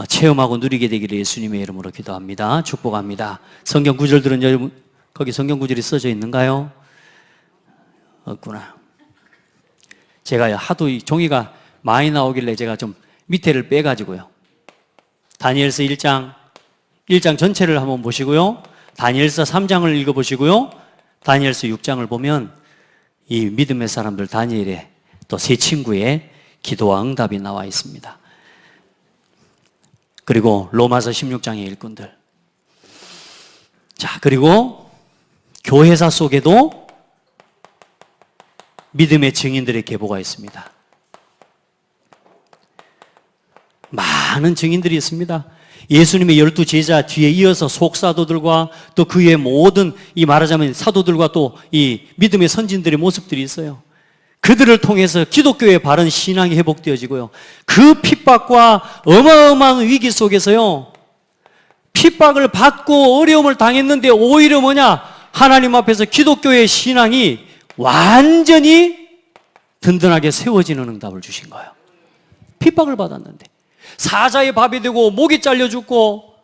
체험하고 누리게 되기를 예수님의 이름으로 기도합니다. 축복합니다. 성경 구절들은 여러분 거기 성경 구절이 써져 있는가요? 없구나. 제가 하도 이 종이가 많이 나오길래 제가 좀 밑에를 빼가지고요. 다니엘서 1장 전체를 한번 보시고요. 다니엘서 3장을 읽어보시고요. 다니엘서 6장을 보면 이 믿음의 사람들 다니엘의 또 세 친구의 기도와 응답이 나와 있습니다. 그리고 로마서 16장의 일꾼들. 자, 그리고 교회사 속에도 믿음의 증인들의 계보가 있습니다. 많은 증인들이 있습니다. 예수님의 12제자 뒤에 이어서 속사도들과 또 그 외의 모든 이 말하자면 사도들과 또 이 믿음의 선진들의 모습들이 있어요. 그들을 통해서 기독교의 바른 신앙이 회복되어지고요. 그 핍박과 어마어마한 위기 속에서요. 핍박을 받고 어려움을 당했는데 오히려 뭐냐? 하나님 앞에서 기독교의 신앙이 완전히 든든하게 세워지는 응답을 주신 거예요. 핍박을 받았는데 사자의 밥이 되고 목이 잘려 죽고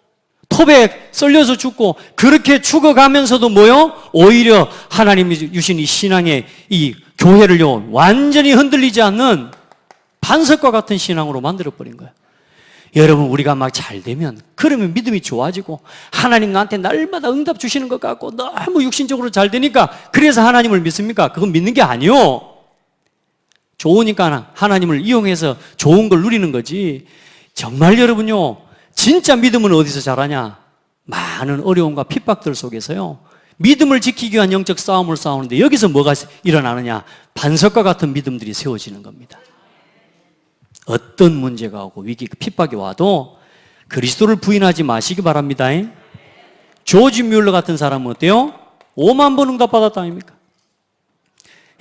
톱에 썰려서 죽고 그렇게 죽어가면서도 뭐요? 오히려 하나님이 주신 이 신앙의 이 교회를요 완전히 흔들리지 않는 반석과 같은 신앙으로 만들어버린 거예요. 여러분 우리가 막 잘 되면 그러면 믿음이 좋아지고 하나님 나한테 날마다 응답 주시는 것 같고 너무 육신적으로 잘 되니까 그래서 하나님을 믿습니까? 그건 믿는 게 아니요. 좋으니까 하나님을 이용해서 좋은 걸 누리는 거지. 정말 여러분요 진짜 믿음은 어디서 자라냐? 많은 어려움과 핍박들 속에서요 믿음을 지키기 위한 영적 싸움을 싸우는데 여기서 뭐가 일어나느냐? 반석과 같은 믿음들이 세워지는 겁니다. 어떤 문제가 오고 위기, 핍박이 와도 그리스도를 부인하지 마시기 바랍니다. 조지 뮬러 같은 사람은 어때요? 5만 번 응답받았다 아닙니까?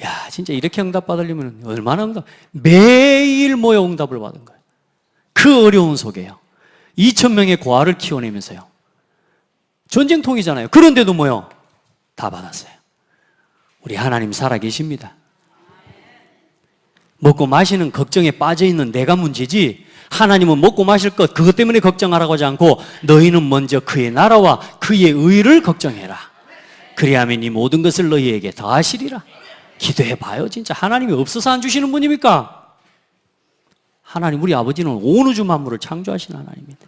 야, 진짜 이렇게 응답받으려면 얼마나 매일 모여 응답을 받은 거예요. 그 어려운 속에요. 2,000명의 고아를 키워내면서요. 전쟁통이잖아요. 그런데도 뭐요? 다 받았어요. 우리 하나님 살아계십니다. 먹고 마시는 걱정에 빠져있는 내가 문제지 하나님은 먹고 마실 것 그것 때문에 걱정하라고 하지 않고 너희는 먼저 그의 나라와 그의 의를 걱정해라. 그리하면 이 모든 것을 너희에게 더하시리라. 기도해봐요. 진짜 하나님이 없어서 안 주시는 분입니까? 하나님 우리 아버지는 온 우주 만물을 창조하신 하나님입니다.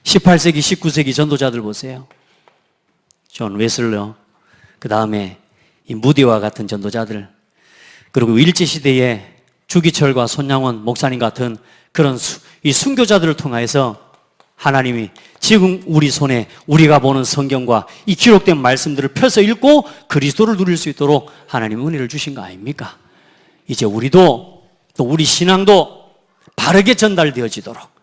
18세기 19세기 전도자들 보세요. 존 웨슬러, 그 다음에 이 무디와 같은 전도자들, 그리고 일제시대에 주기철과 손양원 목사님 같은 그런 이 순교자들을 통해서 하나님이 지금 우리 손에 우리가 보는 성경과 이 기록된 말씀들을 펴서 읽고 그리스도를 누릴 수 있도록 하나님 은혜를 주신 거 아닙니까? 이제 우리도 또 우리 신앙도 바르게 전달되어지도록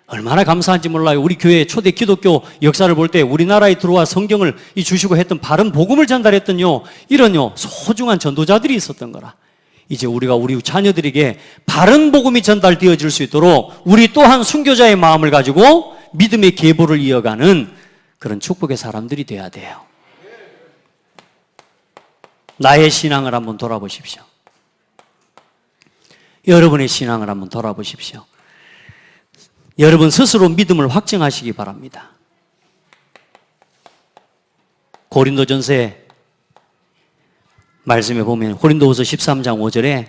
얼마나 감사한지 몰라요. 우리 교회 초대 기독교 역사를 볼 때 우리나라에 들어와 성경을 주시고 했던 바른 복음을 전달했던요 이런 소중한 전도자들이 있었던 거라. 이제 우리가 우리 자녀들에게 바른 복음이 전달되어질 수 있도록 우리 또한 순교자의 마음을 가지고 믿음의 계보를 이어가는 그런 축복의 사람들이 돼야 돼요. 나의 신앙을 한번 돌아보십시오. 여러분의 신앙을 한번 돌아보십시오. 여러분 스스로 믿음을 확증하시기 바랍니다. 고린도전서에 말씀에 보면 고린도후서 13장 5절에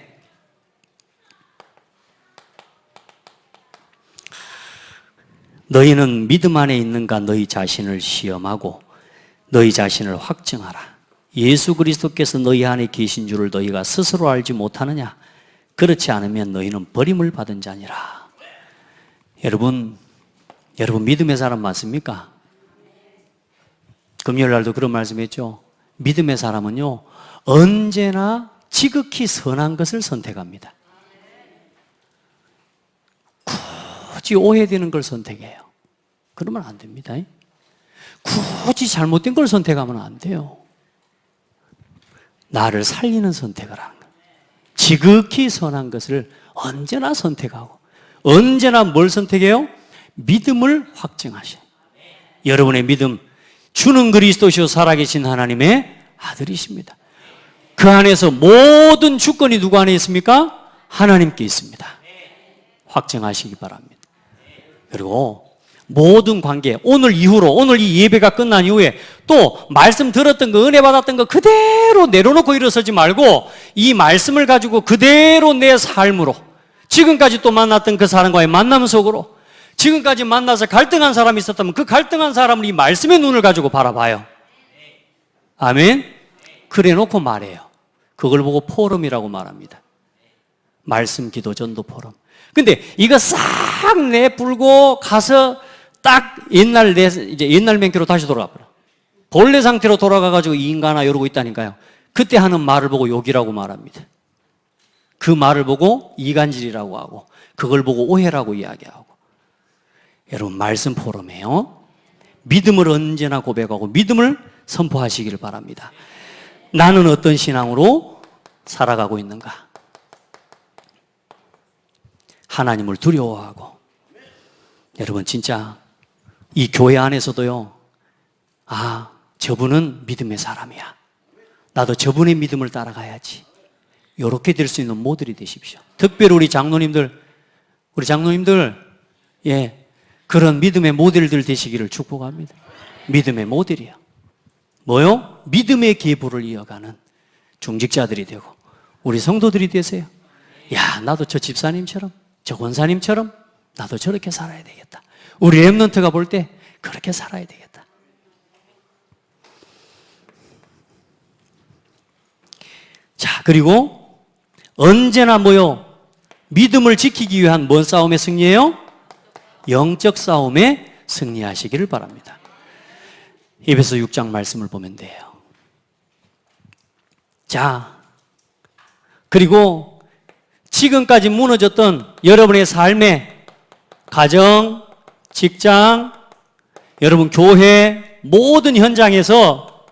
너희는 믿음 안에 있는가 너희 자신을 시험하고 너희 자신을 확증하라. 예수 그리스도께서 너희 안에 계신 줄을 너희가 스스로 알지 못하느냐? 그렇지 않으면 너희는 버림을 받은 자니라. 여러분 믿음의 사람 맞습니까? 금요일 날도 그런 말씀했죠. 믿음의 사람은요 언제나 지극히 선한 것을 선택합니다. 굳이 오해되는 걸 선택해요. 그러면 안 됩니다. 굳이 잘못된 걸 선택하면 안 돼요. 나를 살리는 선택을 하는 거예요. 지극히 선한 것을 언제나 선택하고 언제나 뭘 선택해요? 믿음을 확증하셔. 여러분의 믿음, 주는 그리스도시요 살아계신 하나님의 아들이십니다. 그 안에서 모든 주권이 누구 안에 있습니까? 하나님께 있습니다. 확증하시기 바랍니다. 그리고 모든 관계, 오늘 이후로, 오늘 이 예배가 끝난 이후에 또 말씀 들었던 거, 은혜 받았던 거 그대로 내려놓고 일어서지 말고 이 말씀을 가지고 그대로 내 삶으로, 지금까지 또 만났던 그 사람과의 만남 속으로, 지금까지 만나서 갈등한 사람이 있었다면 그 갈등한 사람을 이 말씀의 눈을 가지고 바라봐요. 아멘? 그래 놓고 말해요. 그걸 보고 포럼이라고 말합니다. 말씀 기도 전도 포럼. 근데 이거 싹 내불고 가서 딱 이제 옛날 맹태로 다시 돌아가 버려. 본래 상태로 돌아가가지고 이 인간아 이러고 있다니까요. 그때 하는 말을 보고 욕이라고 말합니다. 그 말을 보고 이간질이라고 하고, 그걸 보고 오해라고 이야기하고. 여러분, 말씀 포럼이에요. 믿음을 언제나 고백하고 믿음을 선포하시기를 바랍니다. 나는 어떤 신앙으로 살아가고 있는가? 하나님을 두려워하고. 여러분, 진짜 이 교회 안에서도요, 아, 저분은 믿음의 사람이야, 나도 저분의 믿음을 따라가야지, 이렇게 될 수 있는 모델이 되십시오. 특별히 우리 장로님들, 예, 그런 믿음의 모델들 되시기를 축복합니다. 믿음의 모델이요. 뭐요? 믿음의 계보를 이어가는 중직자들이 되고 우리 성도들이 되세요. 야, 나도 저 집사님처럼, 저 권사님처럼 나도 저렇게 살아야 되겠다. 우리 렘넌트가 볼 때 그렇게 살아야 되겠다. 자, 그리고 언제나 뭐요? 믿음을 지키기 위한 뭔 싸움의 승리예요? 영적 싸움에 승리하시기를 바랍니다. 에베소 6장 말씀을 보면 돼요. 자, 그리고 지금까지 무너졌던 여러분의 삶의 가정, 직장, 여러분 교회 모든 현장에서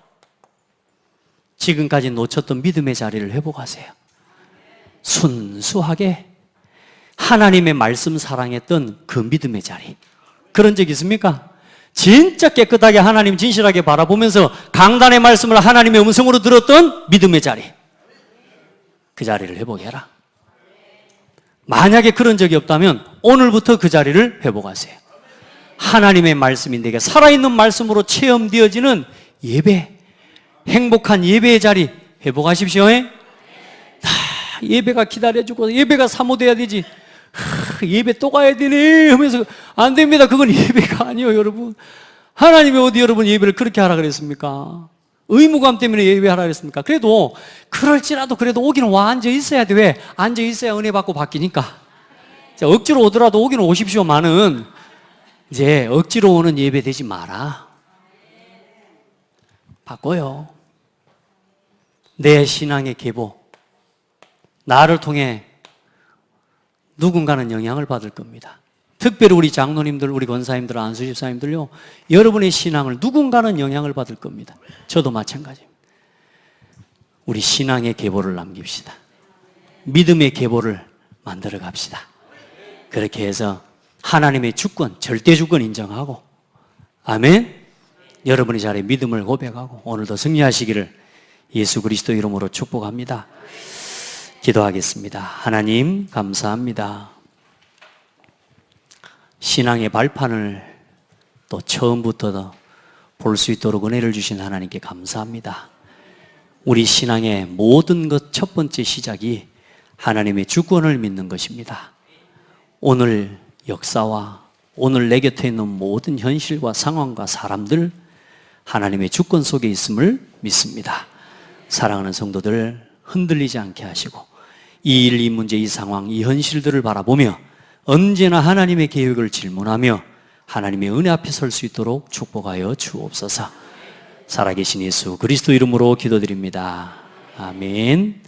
지금까지 놓쳤던 믿음의 자리를 회복하세요. 순수하게 하나님의 말씀 사랑했던 그 믿음의 자리. 그런 적 있습니까? 진짜 깨끗하게 하나님 진실하게 바라보면서 강단의 말씀을 하나님의 음성으로 들었던 믿음의 자리. 그 자리를 회복해라. 만약에 그런 적이 없다면 오늘부터 그 자리를 회복하세요. 하나님의 말씀이 내게 살아있는 말씀으로 체험되어지는 예배, 행복한 예배의 자리 회복하십시오. 다 예배가 기다려주고 예배가 사모돼야 되지, 예배 또 가야 되네 하면서 안 됩니다. 그건 예배가 아니에요, 여러분. 하나님이 어디 여러분 예배를 그렇게 하라 그랬습니까? 의무감 때문에 예배하라 그랬습니까? 그래도 그럴지라도 그래도 오기는 와 앉아 있어야 돼. 왜? 앉아 있어야 은혜 받고 바뀌니까. 자, 억지로 오더라도 오기는 오십시오만은 이제 억지로 오는 예배 되지 마라. 바꿔요. 내 신앙의 계보, 나를 통해 누군가는 영향을 받을 겁니다. 특별히 우리 장로님들, 우리 권사님들, 안수집사님들요, 여러분의 신앙을 누군가는 영향을 받을 겁니다. 저도 마찬가지입니다. 우리 신앙의 계보를 남깁시다. 믿음의 계보를 만들어 갑시다. 그렇게 해서 하나님의 주권, 절대 주권 인정하고, 아멘. 여러분의 자리에 믿음을 고백하고 오늘도 승리하시기를 예수 그리스도 이름으로 축복합니다. 기도하겠습니다. 하나님 감사합니다. 신앙의 발판을 또 처음부터 볼 수 있도록 은혜를 주신 하나님께 감사합니다. 우리 신앙의 모든 것 첫 번째 시작이 하나님의 주권을 믿는 것입니다. 오늘 역사와 오늘 내 곁에 있는 모든 현실과 상황과 사람들, 하나님의 주권 속에 있음을 믿습니다. 사랑하는 성도들 흔들리지 않게 하시고 이 일, 이 문제, 이 상황, 이 현실들을 바라보며 언제나 하나님의 계획을 질문하며 하나님의 은혜 앞에 설 수 있도록 축복하여 주옵소서. 살아계신 예수 그리스도 이름으로 기도드립니다. 아멘.